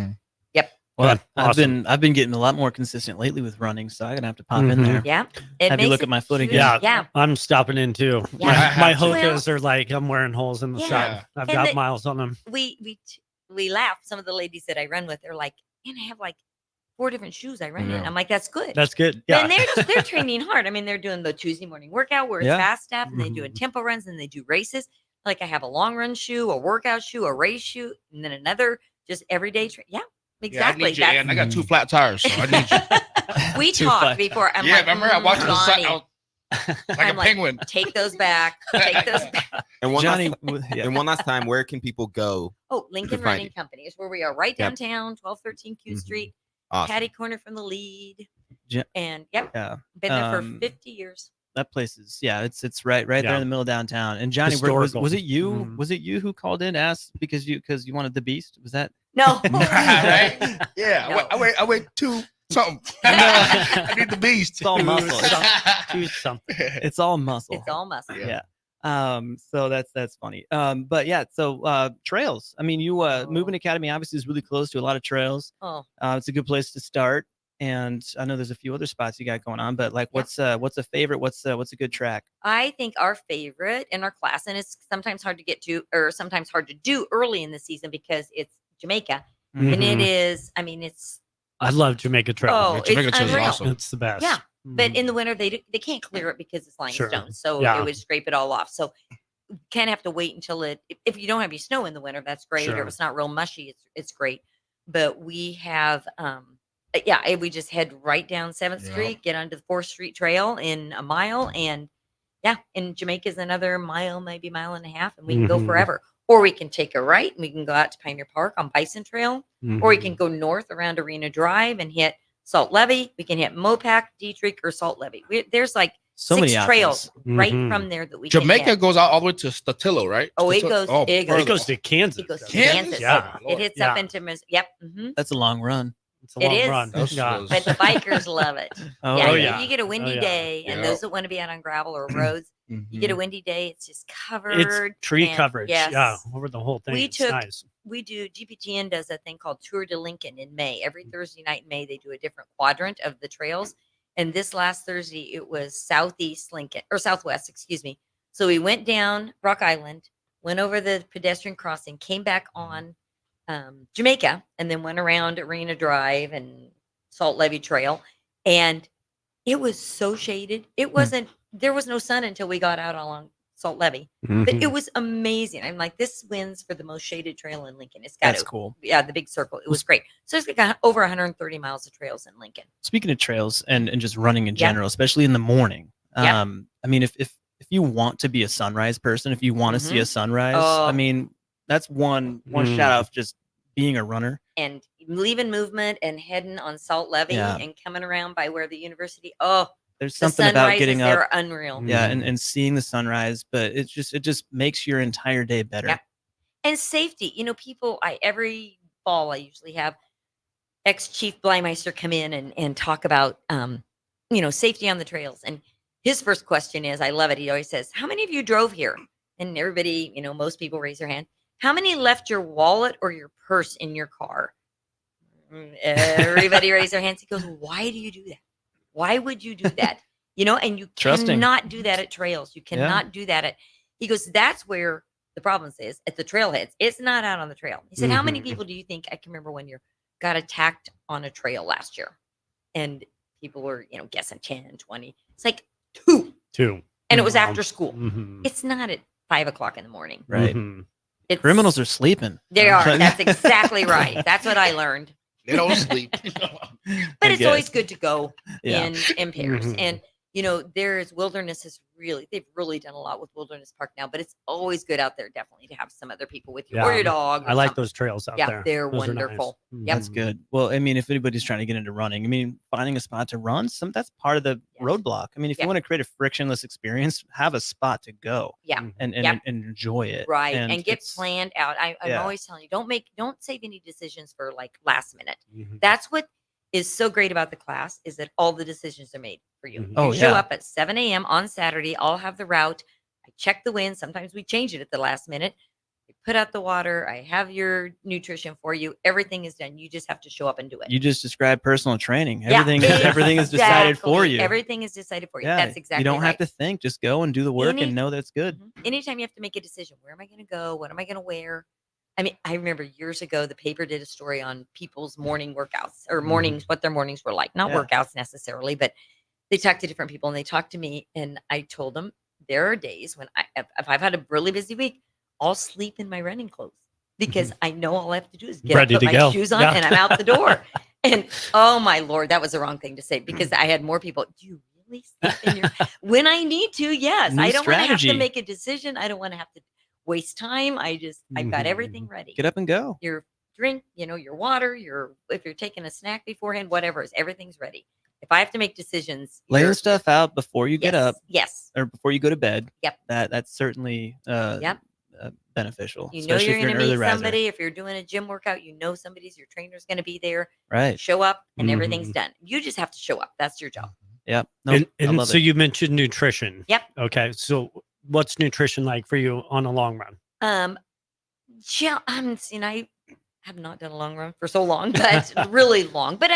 Yep. Well, Okay, awesome. I've been getting a lot more consistent lately with running, so I'm gonna have to pop in Mhm. there. Yeah. It Have you makes look it at my foot really- again? Yeah. Yeah. I'm stopping in too. Yeah. My Well- Hokas are like I'm wearing holes in the Yeah. side. I've And got the- miles on them. We laugh. Some of the ladies that I run with, they're like, man, I have like 4 different shoes I run in. Yeah. I'm like, that's good. That's good. Yeah. And they're training hard. I mean, they're doing the Tuesday morning workout where it's Yeah. fast stuff, and they Mm-hmm. doing tempo runs, and they do races. Like I have a long run shoe, a workout shoe, a race shoe, and then another just everyday. Yeah, Yeah, exactly. I need you, and I got 2 flat tires, so I need you. We Too talked fast. before. I'm Yeah, like, remember I watched the Johnny, sun like I'm a like, penguin. take those back. Take those back. And one Johnny, last, yeah. and one last time, where can people go? Oh, Lincoln find Running you. Company is where we are, right Yep. downtown, 1213 Q Mhm. Street, Awesome. Patty Corner from the lead. Ja- And yep, Yeah, been there for um, 50 years. that place is it's right there Yeah. in the middle of downtown. And Johnny, was Historical. it you? Mhm. Was it you who called in, asked because you wanted the beast? Was that? No. Right? Yeah, No. I weigh 2 something. I need the beast. It's all muscle. Do something. It's all muscle. It's all muscle. Yeah. So that's funny. But yeah, so trails. I mean, Movement Academy obviously is really close to a lot of trails. Oh, It's a good place to start. And I know there's a few other spots you got going on, but like, what's a favorite? What's a good track? I think our favorite in our class, and it's sometimes hard to get to, or sometimes hard to do early in the season because it's Jamaica, and it Mhm. is. I mean, it's I love Jamaica Trail. Oh, it's Jamaica Trail is unreal. awesome. It's the best. Yeah, but Mhm. in the winter they can't clear it because it's limestone, Sure. so Yeah. it would scrape it all off. So kind of have to wait until if you don't have any snow in the winter, that's great. Or Sure. if it's not real mushy, it's great. But we have we just head right down 7th Yeah. Street, get onto the 4th Street Trail in a mile, and and Jamaica's another mile, maybe mile and a half, and we can go Mhm. forever. Or we can take a right and we can go out to Pioneer Park on Bison Trail, or we Mhm. can go north around Arena Drive and hit Salt Levee. We can hit Mopac, Dietrich, or Salt Levee. There's like So 6 many trails options. right Mhm. from there that we can Jamaica hit. goes out all the way to Statillo, right? Oh, it Statillo- goes- it further. It goes to Kansas. It goes to doesn't it? Kansas. Yeah. It hits up Yeah. into Yep. hmm That's a long run. It's a It long is. run. Those- Yeah. those- But the bikers love it. Oh, yeah, oh, if yeah. you get a windy Oh, yeah. day, and Yeah. those that want to be out on gravel or roads, you get a windy day, it's just covered. It's tree and- coverage. Yes. Yeah. Over the whole thing. We It's took- nice. We do GPTN does a thing called Tour de Lincoln in May. Every Thursday night in May, they do a different quadrant of the trails. And this last Thursday, it was Southeast Lincoln or Southwest, excuse me. So we went down Rock Island, went over the pedestrian crossing, came back on Jamaica, and then went around Arena Drive and Salt Levee Trail. And it was so shaded. It wasn't, there was no sun until we got out along Salt Levee. But it Mhm. was amazing. I'm like, this wins for the most shaded trail in Lincoln. It's got That's cool. Yeah, the big circle. It was great. So it's got over 130 miles of trails in Lincoln. Speaking of trails and just running in Yeah. general, especially in the morning. Yeah. I mean, if you want to be a sunrise person, if you want to see a sunrise, Oh. I mean, that's one Mm. shout out of just being a runner. And leaving movement and heading on Salt Levee Yeah. and coming around by where the university. Oh, There's the something about sunrises getting there up. are unreal. Yeah, Mm-hmm. and seeing the sunrise, but it just makes your entire day better. Yeah. And safety. You know, people, every fall I usually have ex-chief Blymeister come in and talk about safety on the trails. And his first question is, I love it. He always says, how many of you drove here? And everybody, most people raise their hand. How many left your wallet or your purse in your car? Everybody raised their hands. He goes, why do you do that? Why would you do that? And you Trusting. cannot do that at trails. You cannot do that he goes, that's where the problem is at the trailheads. It's not out on the trail. He said, how many Mhm. people do you think, I can remember one year, got attacked on a trail last year? And people were, guessing 10, 20. It's like 2. And it was Wow. after school. Mhm. It's not at 5 o'clock in the morning. Right. Mhm. It's, Criminals are sleeping. They are. That's exactly right. That's what I learned. They don't sleep. But I it's always guess. good to go Yeah. in pairs. Mhm. And there's wilderness they've really done a lot with Wilderness Park now, but it's always good out there definitely to have some other people with you or Yeah. your dog. Or I like something. those trails out Yeah, there. they're Those are nice. wonderful. Mhm. Yep. That's good. Well, I mean, if anybody's trying to get into running, I mean, finding a spot to run, that's part of the Yes. roadblock. I mean, if Yeah. you want to create a frictionless experience, have a spot to go Yeah. and Yep. and enjoy it. Right. And get it's- planned out. I'm yeah. always telling you, don't save any decisions for like last minute. Mhm. That's what is so great about the class is that all the decisions are made for you. Mhm. You Oh, show yeah. up at 7 a.m. on Saturday. I'll have the route. I check the wind. Sometimes we change it at the last minute. I put out the water. I have your nutrition for you. Everything is done. You just have to show up and do it. You just described personal training. Yeah, Everything is decided for exactly. you. Everything is decided for you. Yeah, That's exactly you don't right. have to think. Just go and do the work Any- and know that it's good. Anytime you have to make a decision, where am I going to go? What am I going to wear? I mean, I remember years ago, the paper did a story on people's morning workouts or mornings, what their mornings were like. Not Yeah. workouts necessarily, but they talked to different people and they talked to me. And I told them there are days when if I've had a really busy week, I'll sleep in my running clothes because I know all I have to do is get Ready up, put to my go. shoes on, Yeah. and I'm out the door. And oh my Lord, that was the wrong thing to say because I had more people. Do you really sleep in your when I need to? Yes. New I don't want to have to strategy. make a decision. I don't want to have to waste time. I've got everything ready. Get up and go. Your drink, your water, if you're taking a snack beforehand, whatever is everything's ready. If I have to make decisions, Laying stuff out before you get up Yes. or before you go to bed. Yep. That's certainly Yep. beneficial. You know especially you're if going an to early meet riser. somebody. If you're doing a gym workout, your trainer's going to be there. Right. Show up and everything's Mhm. done. You just have to show up. That's your job. Yep. No, And, I love so it. you mentioned nutrition. Yep. Okay. So what's nutrition like for you on a long run? I have not done a long run for so long, but really long. But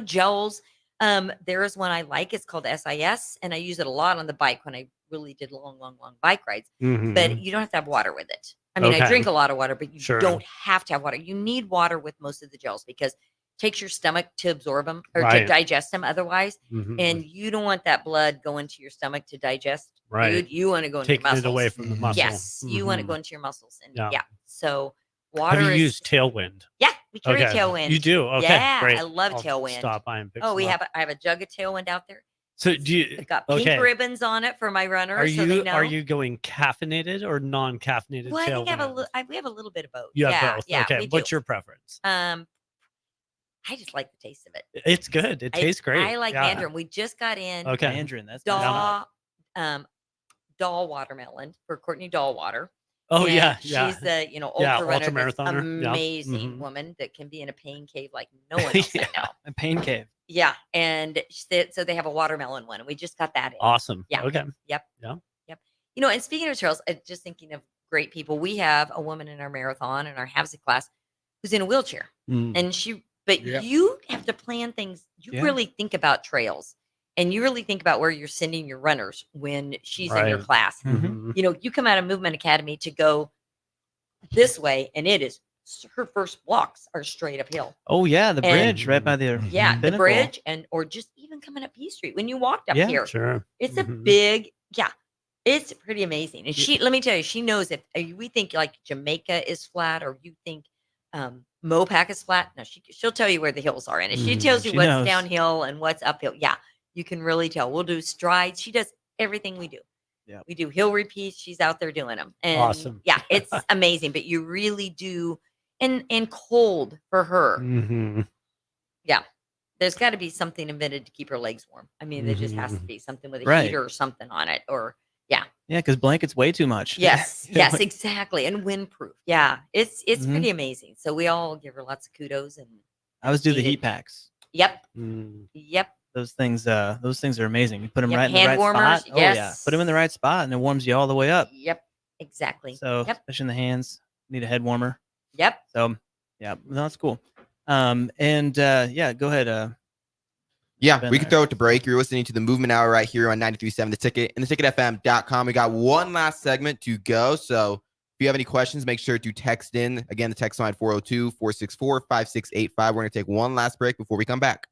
gels. There is one I like. It's called SIS, and I use it a lot on the bike when I really did long bike rides. Mhm. But you don't have to have water with it. I mean, I Okay. drink a lot of water, but you Sure. don't have to have water. You need water with most of the gels because takes your stomach to absorb them or to Right. digest them otherwise. Mhm. And you don't want that blood going to your stomach to digest Right. food. You want to go into Taking your muscles. it away from the muscle. Yes, you want to Mhm. go into your muscles. And Yeah. yeah. So water Have you is used Tailwind? yeah, we carry Okay. Tailwind. You do? Okay, Yeah, great. I love I'll Tailwind. stop by and pick Oh, some up. I have a jug of Tailwind out there. So do you? It's got pink Okay. ribbons on it for my runners. Are so they you know. are you going caffeinated or non-caffeinated Well, I think I have Tailwind? we have a little bit of both. You have yeah, both. Yeah, Okay. we What's do. your preference? I just like the taste of it. It's good. It tastes great. I like Yeah. mandarin. We just got in Okay. Mandarin. That's nice. Dahl watermelon for Courtney Dahlwater. Oh, And yeah, she's yeah. the ultra Yeah, runner, that's ultramarathoner. Yeah. amazing Mhm. woman that can be in a pain cave like no one else I know. A pain cave. Yeah, and so they have a watermelon one, and we just got that in. Awesome. Yeah. Okay. Yep. Yeah. Yep. And speaking of trails, just thinking of great people, we have a woman in our marathon in our Havsick class who's in a wheelchair, Mm. and but Yeah. you have to plan things. You Yeah. really think about trails, and you really think about where you're sending your runners when she's in your Right. class. Mhm. You come out of Movement Academy to go this way, and her first walks are straight uphill. Oh yeah, the And- bridge right by the Yeah, the pinnacle. bridge, or just even coming up P Street when you walked up Yeah, here. Sure. It's a Mhm. big, yeah, it's pretty amazing. And let me tell you, she knows if we think like Jamaica is flat or you think Mopac is flat. No, she'll tell you where the hills are in it. She tells you She what's knows. downhill and what's uphill. Yeah, you can really tell. We'll do strides. She does everything we do. Yep. We do hill repeats. She's out there doing them. And Awesome. yeah, it's amazing. But you really do, and cold for her. Mhm. Yeah. There's got to be something invented to keep her legs warm. I mean, there just has to be something with a Right. heater or something on it. Or yeah. Yeah, because blankets way too much. Yes. Yeah, Yes, like- exactly. And windproof. Yeah. It's Mhm. pretty amazing. So we all give her lots of kudos and I always do the needed. heat packs. yep. Mm. Yep. Those things are amazing. You put them Yep, right in the hand right warmers, spot. Oh yeah, yes. put them in the right spot, and it warms you all the way up. Yep. Exactly. So yep. especially in the hands, need a head warmer. Yep. So yeah, no, that's cool. Yeah, go ahead. Yeah, Ben we can there. throw it to break. You're listening to the Movement Hour right here on 93.7 The Ticket and theticketfm.com. We got one last segment to go. So if you have any questions, make sure to text in. Again, the text line 402-464-5685. We're going to take one last break before we come back.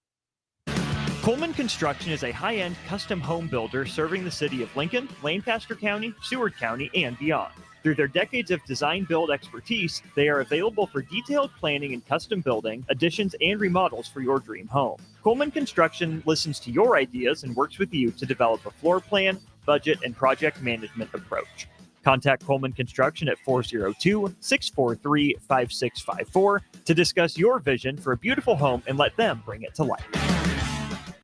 Coleman Construction is a high-end custom home builder serving the city of Lincoln, Lancaster County, Seward County, and beyond. Through their decades of design-build expertise, they are available for detailed planning and custom building, additions, and remodels for your dream home. Coleman Construction listens to your ideas and works with you to develop a floor plan, budget, and project management approach. Contact Coleman Construction at 402-643-5654 to discuss your vision for a beautiful home and let them bring it to life.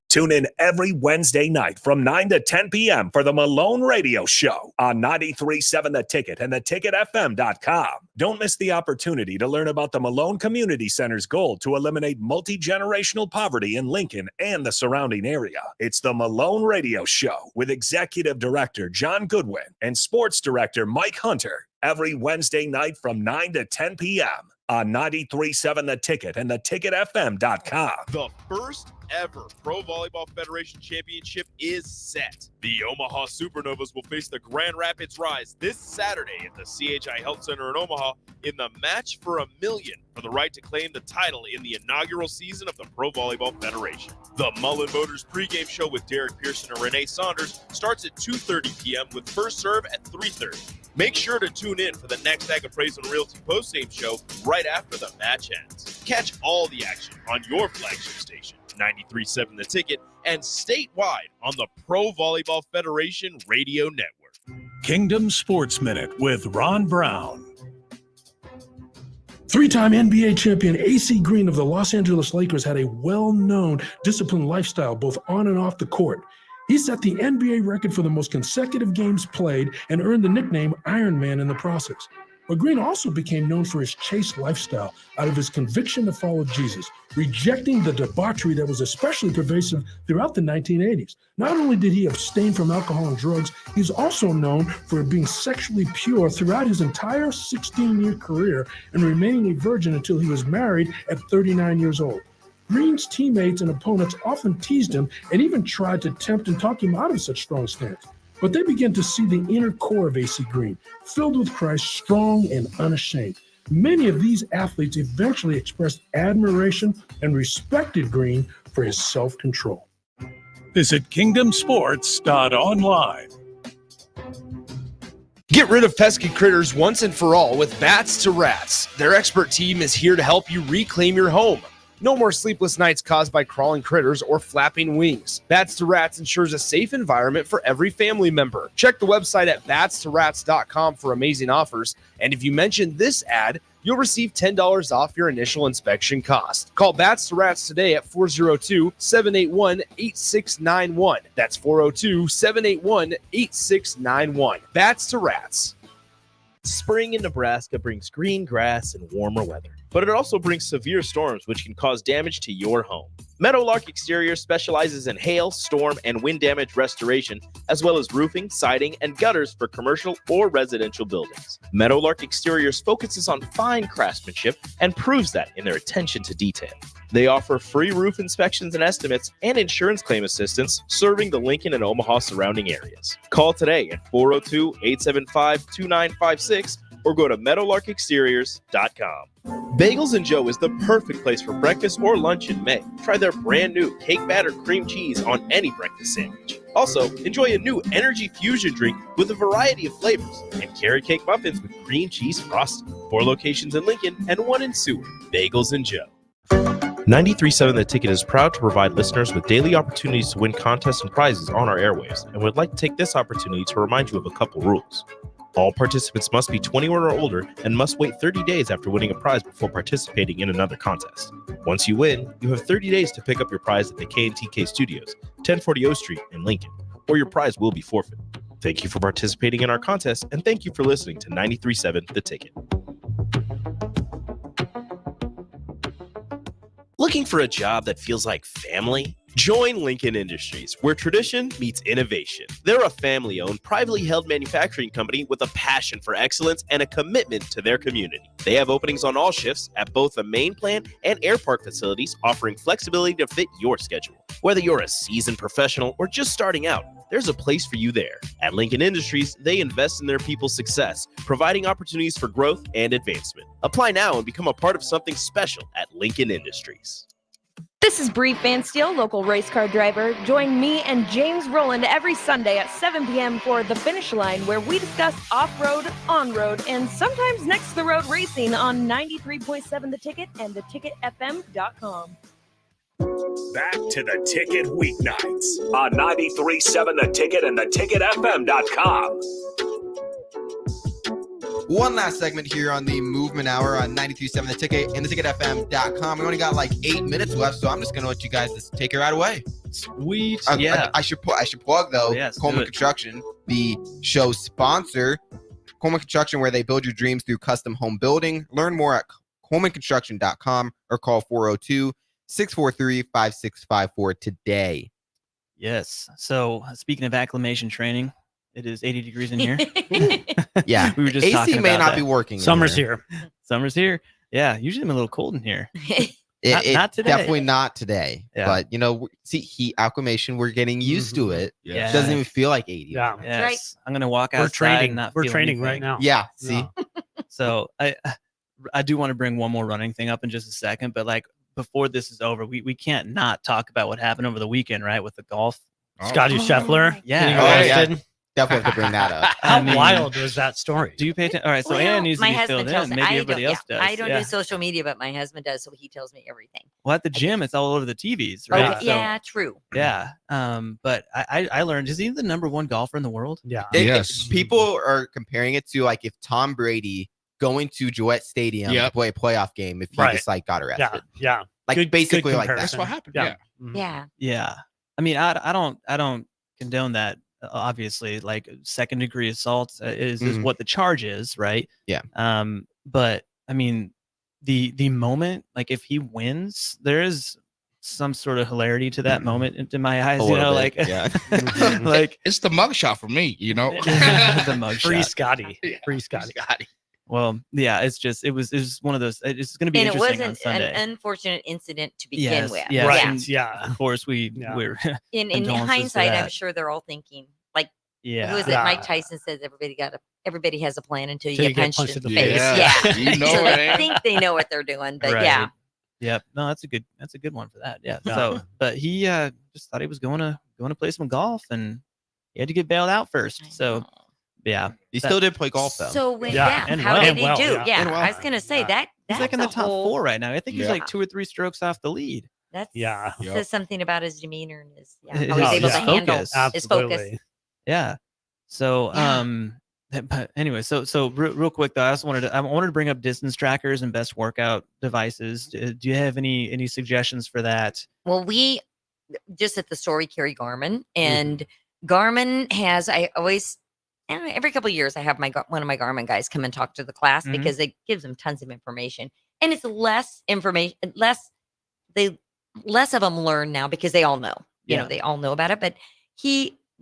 Tune in every Wednesday night from 9 to 10 p.m. for the Malone Radio Show on 93.7 The Ticket and theticketfm.com. Don't miss the opportunity to learn about the Malone Community Center's goal to eliminate multi-generational poverty in Lincoln and the surrounding area. It's the Malone Radio Show with Executive Director John Goodwin and Sports Director Mike Hunter every Wednesday night from 9 to 10 p.m. on 93.7 The Ticket and theticketfm.com. The first ever Pro Volleyball Federation Championship is set. The Omaha Supernovas will face the Grand Rapids Rise this Saturday at the CHI Health Center in Omaha in the match for $1 million for the right to claim the title in the inaugural season of the Pro Volleyball Federation. The Mullen Motors pregame show with Derek Pearson and Renee Saunders starts at 2:30 p.m. with first serve at 3:30. Make sure to tune in for the next Ag Appraisal and Realty postgame show right after the match ends. Catch all the action on your flagship station, 93.7 The Ticket, and statewide on the Pro Volleyball Federation Radio Network. Kingdom Sports Minute with Ron Brown. Three-time NBA champion AC Green of the Los Angeles Lakers had a well-known disciplined lifestyle both on and off the court. He set the NBA record for the most consecutive games played and earned the nickname Iron Man in the process. But Green also became known for his chaste lifestyle out of his conviction to follow Jesus, rejecting the debauchery that was especially pervasive throughout the 1980s. Not only did he abstain from alcohol and drugs, he's also known for being sexually pure throughout his entire 16-year career and remaining a virgin until he was married at 39 years old. Green's teammates and opponents often teased him and even tried to tempt and talk him out of such strong stance. But they began to see the inner core of AC Green, filled with Christ, strong and unashamed. Many of these athletes eventually expressed admiration and respected Green for his self-control. Visit kingdomsports.online. Get rid of pesky critters once and for all with Bats to Rats. Their expert team is here to help you reclaim your home. No more sleepless nights caused by crawling critters or flapping wings. Bats to Rats ensures a safe environment for every family member. Check the website at batstoRats.com for amazing offers. And if you mention this ad, you'll receive $10 off your initial inspection cost. Call Bats to Rats today at 402-781-8691. That's 402-781-8691. Bats to Rats. Spring in Nebraska brings green grass and warmer weather, but it also brings severe storms which can cause damage to your home. Meadowlark Exterior specializes in hail, storm, and wind damage restoration, as well as roofing, siding, and gutters for commercial or residential buildings. Meadowlark Exteriors focuses on fine craftsmanship and proves that in their attention to detail. They offer free roof inspections and estimates and insurance claim assistance, serving the Lincoln and Omaha surrounding areas. Call today at 402-875-2956 or go to meadowlarkexteriors.com. Bagels and Joe is the perfect place for breakfast or lunch in May. Try their brand new cake batter cream cheese on any breakfast sandwich. Also, enjoy a new energy fusion drink with a variety of flavors and carrot cake muffins with cream cheese frosting. 4 locations in Lincoln and 1 in Seward. Bagels and Joe. 93.7 The Ticket is proud to provide listeners with daily opportunities to win contests and prizes on our airwaves, and would like to take this opportunity to remind you of a couple rules. All participants must be 21 or older and must wait 30 days after winning a prize before participating in another contest. Once you win, you have 30 days to pick up your prize at the K&TK Studios, 1040 O Street in Lincoln, or your prize will be forfeit. Thank you for participating in our contest, and thank you for listening to 93.7 The Ticket. Looking for a job that feels like family? Join Lincoln Industries, where tradition meets innovation. They're a family-owned, privately held manufacturing company with a passion for excellence and a commitment to their community. They have openings on all shifts at both the main plant and air park facilities, offering flexibility to fit your schedule. Whether you're a seasoned professional or just starting out, there's a place for you there. At Lincoln Industries, they invest in their people's success, providing opportunities for growth and advancement. Apply now and become a part of something special at Lincoln Industries. This is Bree Fansteel, local race car driver. Join me and James Rowland every Sunday at 7 p.m. for The Finish Line, where we discuss off-road, on-road, and sometimes next-to-the-road racing on 93.7 The Ticket and theticketfm.com. Back to The Ticket weeknights on 93.7 The Ticket and theticketfm.com. One last segment here on the Movement Hour on 93.7 The Ticket and theticketfm.com. We only got like 8 minutes left, so I'm just going to let you guys just take it right away. Sweet. I should plug, though, yes, Coleman Construction, the show's sponsor. Coleman Construction, where they build your dreams through custom home building. Learn more at colemanconstruction.com or call 402-643-5654 today. Yes. So speaking of acclimation training, it is 80 degrees in here. Yeah. We were just AC talking may about not that. be working. Summer's here. Summer's here. Yeah. Usually I'm a little cold in here. Not today. Definitely not today. Yeah. But, see, heat acclimation, we're getting used to it. Yeah. It doesn't even feel like 80. Yeah. Yes. Right. I'm going to walk We're outside training. and not We're feel training anything. right now. Yeah. See? So I do want to bring one more running thing up in just a second, but like before this is over, we can't not talk about what happened over the weekend, right? With the golf. Scotty Scheffler. Yeah. getting Oh, yeah. arrested. Definitely have to bring that up. How I mean, wild was that story? Do you pay attention? All right. So Well, Anna needs to my be husband filled tells in. me. Maybe I everybody don't, else does. I don't Yeah. do social media, but my husband does, so he tells me everything. Well, at the gym, it's all over the TVs, right? Okay, yeah, true. Yeah. But I learned, is he the #1 golfer in the world? Yeah. People are comparing it to like if Tom Brady going to Gillette Stadium to play a playoff game if he Right. just like got arrested. Yeah. Like Good- basically good like that. comparison. That's what happened. Yeah. Yeah. Mhm. Yeah. Yeah. I mean, I don't condone that. Obviously, like second degree assault is what the charge is, right? Yeah. But I mean, the moment, like if he wins, there is some sort of hilarity to that moment in my eyes. A You know, little like bit, yeah. like It's the mugshot for me, the mugshot. Free Scotty. Yeah. Free Scotty. Well, yeah, it's one of those. It's going to be And it interesting wasn't on Sunday. an unfortunate incident to begin Yes, with. yes, Right. and Yeah. Of course, Yeah. we're In condolences to hindsight, I'm that. sure they're all thinking, like, Yeah. Who is it? Mike Tyson says everybody has a plan until you Till get punched in the face. face. Yeah. Yeah. You know So it, they eh? think they know what they're doing, but Right. yeah. Yep. No, that's a good one for that. Yeah. So, but he just thought he was going to play some golf, and he had to get bailed out first. So, yeah. He still did play golf though. So when, and how well. did he do? Yeah, And well. I was gonna say that He's that's like in the a top whole- 4 right now. I think he's Yeah. like 2 or 3 strokes off the lead. That's Yeah. says something about his demeanor and his how His- he's able his to handle focus. his focus. Yeah. So, but anyway, so real quick though, I wanted to bring up distance trackers and best workout devices. Do you have any suggestions for that? Well, we just at the store we carry Garmin, and Garmin has every couple of years I have one of my Garmin guys come and talk to the class because it gives them tons of information, and it's less information, less of them learn now because they all know, you know, they all know about it. But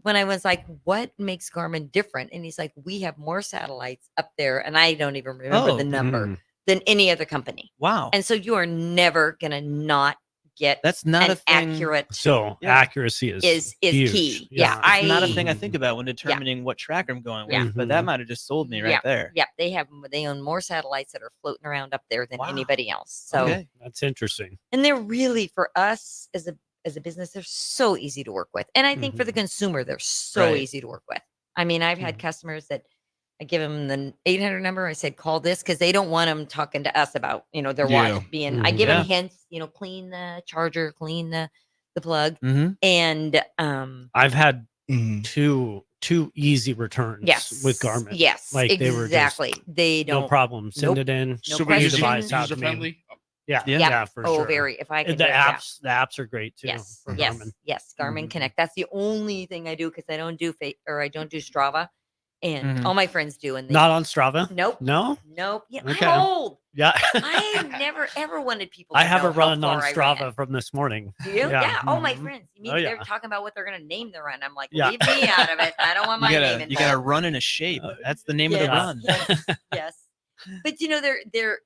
when I was like, what makes Garmin different? And he's like, we have more satellites up there, and I don't even remember the number than any other company. Wow. And so you are never gonna not get That's not an a thing. accurate So accuracy is huge. key. Yeah, It's not a thing I think about when determining what tracker I'm going with. Yeah. But that might have just sold me right there. Yeah, they own more satellites that are floating around up there than anybody else. So that's interesting. and they're really, for us as a business, they're so easy to work with. And I think for the consumer, they're so Right. easy to work with. I mean, I've had customers that I give them the 800 number. I said, call this, because they don't want them talking to us about, their watch being, I give them hints, clean the charger, clean the plug. And I've had two easy returns with Garmin. Yes, like they were exactly. They don't no problem. Send it in. No Super questions. device out to me. User-friendly? Yeah, Yep. yeah, for Oh, sure. very. If I And could the do it, yeah. apps, the apps are great too. Yes, for yes, Garmin. yes. Garmin Connect. That's the only thing I do, because I don't do I don't do Strava, and all my friends do. And they, Not on Strava. Nope. No. Nope. Yeah, Okay. I'm old. Yeah. I never ever wanted people. To I have know a run how on far I Strava ran. from this morning. Do you? Yeah. Oh, my Mhm. friends. You mean Oh, they're yeah. talking about what they're going to name the run? I'm like, Yeah. leave me out of it. I don't want my name in You gotta run in a shape. That's the name of the run. Yes, yes. But they're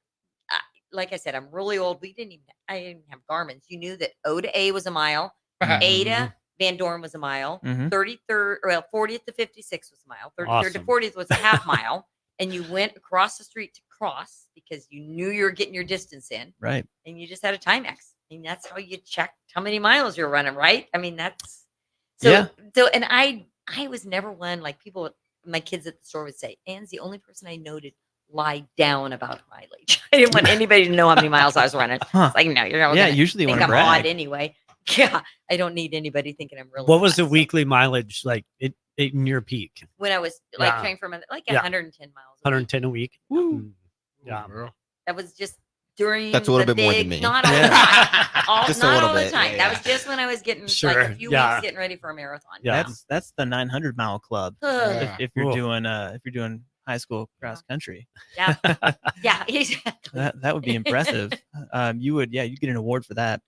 like I said, I'm really old. I didn't have Garmin's. You knew that O to A was a mile, A to Van Dorn was a mile, 33rd, 40th to 56 was a mile, 33rd to Awesome. 40th was a half mile, and you went across the street to cross because you knew you were getting your distance in, Right. and you just had a Timex. I mean, that's how you checked how many miles you're running, right? I mean, that's so. Yeah. So, and I was never one, like people, my kids at the store would say, Anne's the only person I know to lie down about mileage. I didn't want anybody to know how many miles I was running. Huh. It's like, no, you're not. Yeah, gonna usually you think wanna I'm odd brag. anyway. Yeah, I don't need anybody thinking I'm really. What was the nuts. weekly mileage like in your peak? When I was like Yeah. trying from like Yeah. 110 miles. 110 a week. Yeah. That was just during. That's a little the bit more than big- me. Not all the time. Just a not little all bit, the time. yeah, That yeah. was just when I was getting like Sure, a few yeah. weeks getting ready for a marathon. That's the 900 mile club. Ugh. if you're Cool. doing high school cross country, Yeah. Yeah. Exactly. that would be impressive. You'd get an award for that.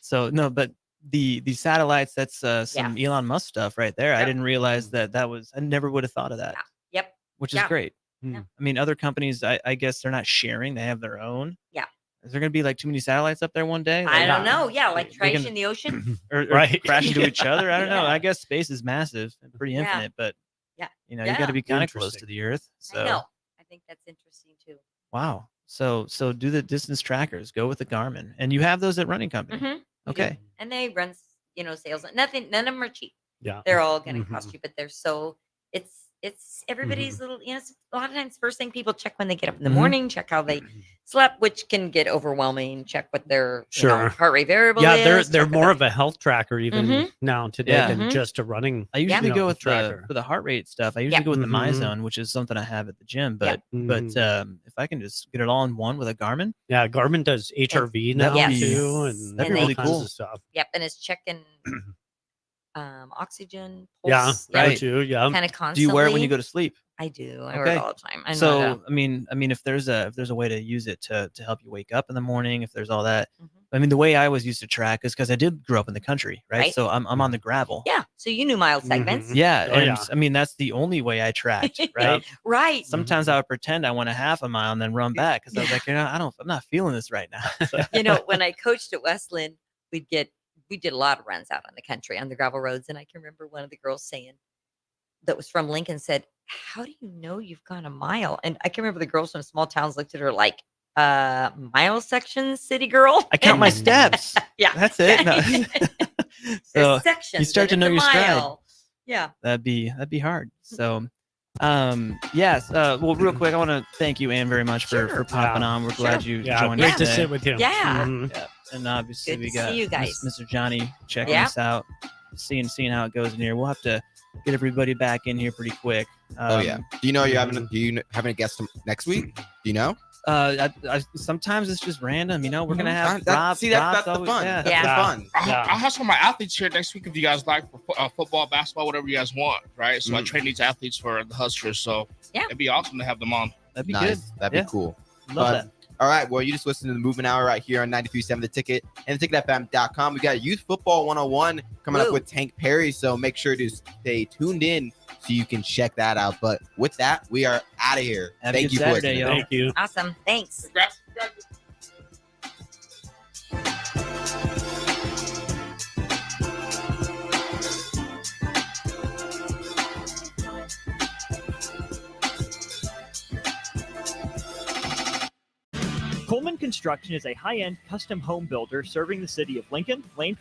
So no, but the satellites, that's some Elon Musk stuff right there. I didn't realize that was, I never would have thought of that. Yep. Which is Yeah. great. Hmm. I mean, other companies, I guess they're not sharing; they have their own. Yeah. Is there going to be like too many satellites up there one day? I Like, don't know. Yeah, like they trash can- in the ocean. or Right. crash into each other. I don't know. Yeah. I guess space is massive and pretty Yeah. infinite, but Yeah. you know, you got to be kind of close to Interesting. the Earth. So I know. I think that's interesting too. wow. So do the distance trackers. Go with the Garmin, and you have those at Running Company. Mhm. Okay. And they run, sales. Nothing. None of them are cheap. Yeah. They're all going to Mhm. cost you, but they're so. It's everybody's little. It's a lot of times first thing people check when they get up in the Mhm. morning. Check how they slept, which can get overwhelming. Check what their Sure. heart rate variable Yeah, is. they're check what more their- of a health tracker even Mhm. now today Yeah. than Mhm. just a running. I usually you go know, with tracker. for the heart rate stuff. I usually Yep. go with the Mhm. MyZone, which is something I have at the gym. But Mhm. if I can just get it all in one with a Garmin, Yeah, Garmin does HRV That now would be- too, and that'd be all really kinds cool. of stuff. Yep, and it's checking oxygen. Yeah, Pulse, right. too. Yeah. Kind of constantly. do you wear it when you go to sleep? I do. I wear Okay. it all the time. I know So that. I mean, if there's a way to use it to help you wake up in the morning, if there's all that. Mhm. I mean, the way I was used to track is because I did grow up in the country, right? Right. So I'm on the gravel. Yeah, so you knew mile segments. Mhm. Yeah, Oh, and yeah. I mean that's the only way I tracked, right? Right. Sometimes I would pretend I went a half a mile and then run back because I was like, I'm not feeling this right now. When I coached at Westland, we did a lot of runs out on the country on the gravel roads, and I can remember one of the girls saying, that was from Lincoln said, "How do you know you've gone a mile?" And I can remember the girls from small towns looked at her like, mile section city girl. I count my steps. Yeah. That's it. No. So sections, you start to and know it's your a stride. mile. Yeah. That'd be hard. So, yes. Well, real quick, I want to thank you, Ann, very much for popping on. We're glad you joined us. Great to today. sit with you. Yeah. Yeah. And obviously Good we to got see you guys. Mr. Johnny checking Yeah. us out, seeing how it goes in here. We'll have to get everybody back in here pretty quick. Oh yeah. Do you know you're having a guest next week? Do you know? Sometimes it's just random. You know, we're gonna have That- Rob. see, that's Rob's the always- fun. Yeah, That's the fun. I'll have some of my athletes here next week if you guys like for football, basketball, whatever you guys want, right? So I train these athletes for the Huskers, so it'd be awesome to have them on. That'd be Nice. That'd be cool. Love that. All right. Well, you just listened to the Movement Hour right here on 93.7 The Ticket and theticketfm.com. We got Youth Football 101 coming up with Tank Perry, so make sure to stay tuned in so you can check that out. But with that, we are out of here. Have a Thank good you for Saturday, listening. y'all. Thank you. Awesome. Thanks. Coleman Construction is a high-end custom home builder serving the city of Lincoln, Lancaster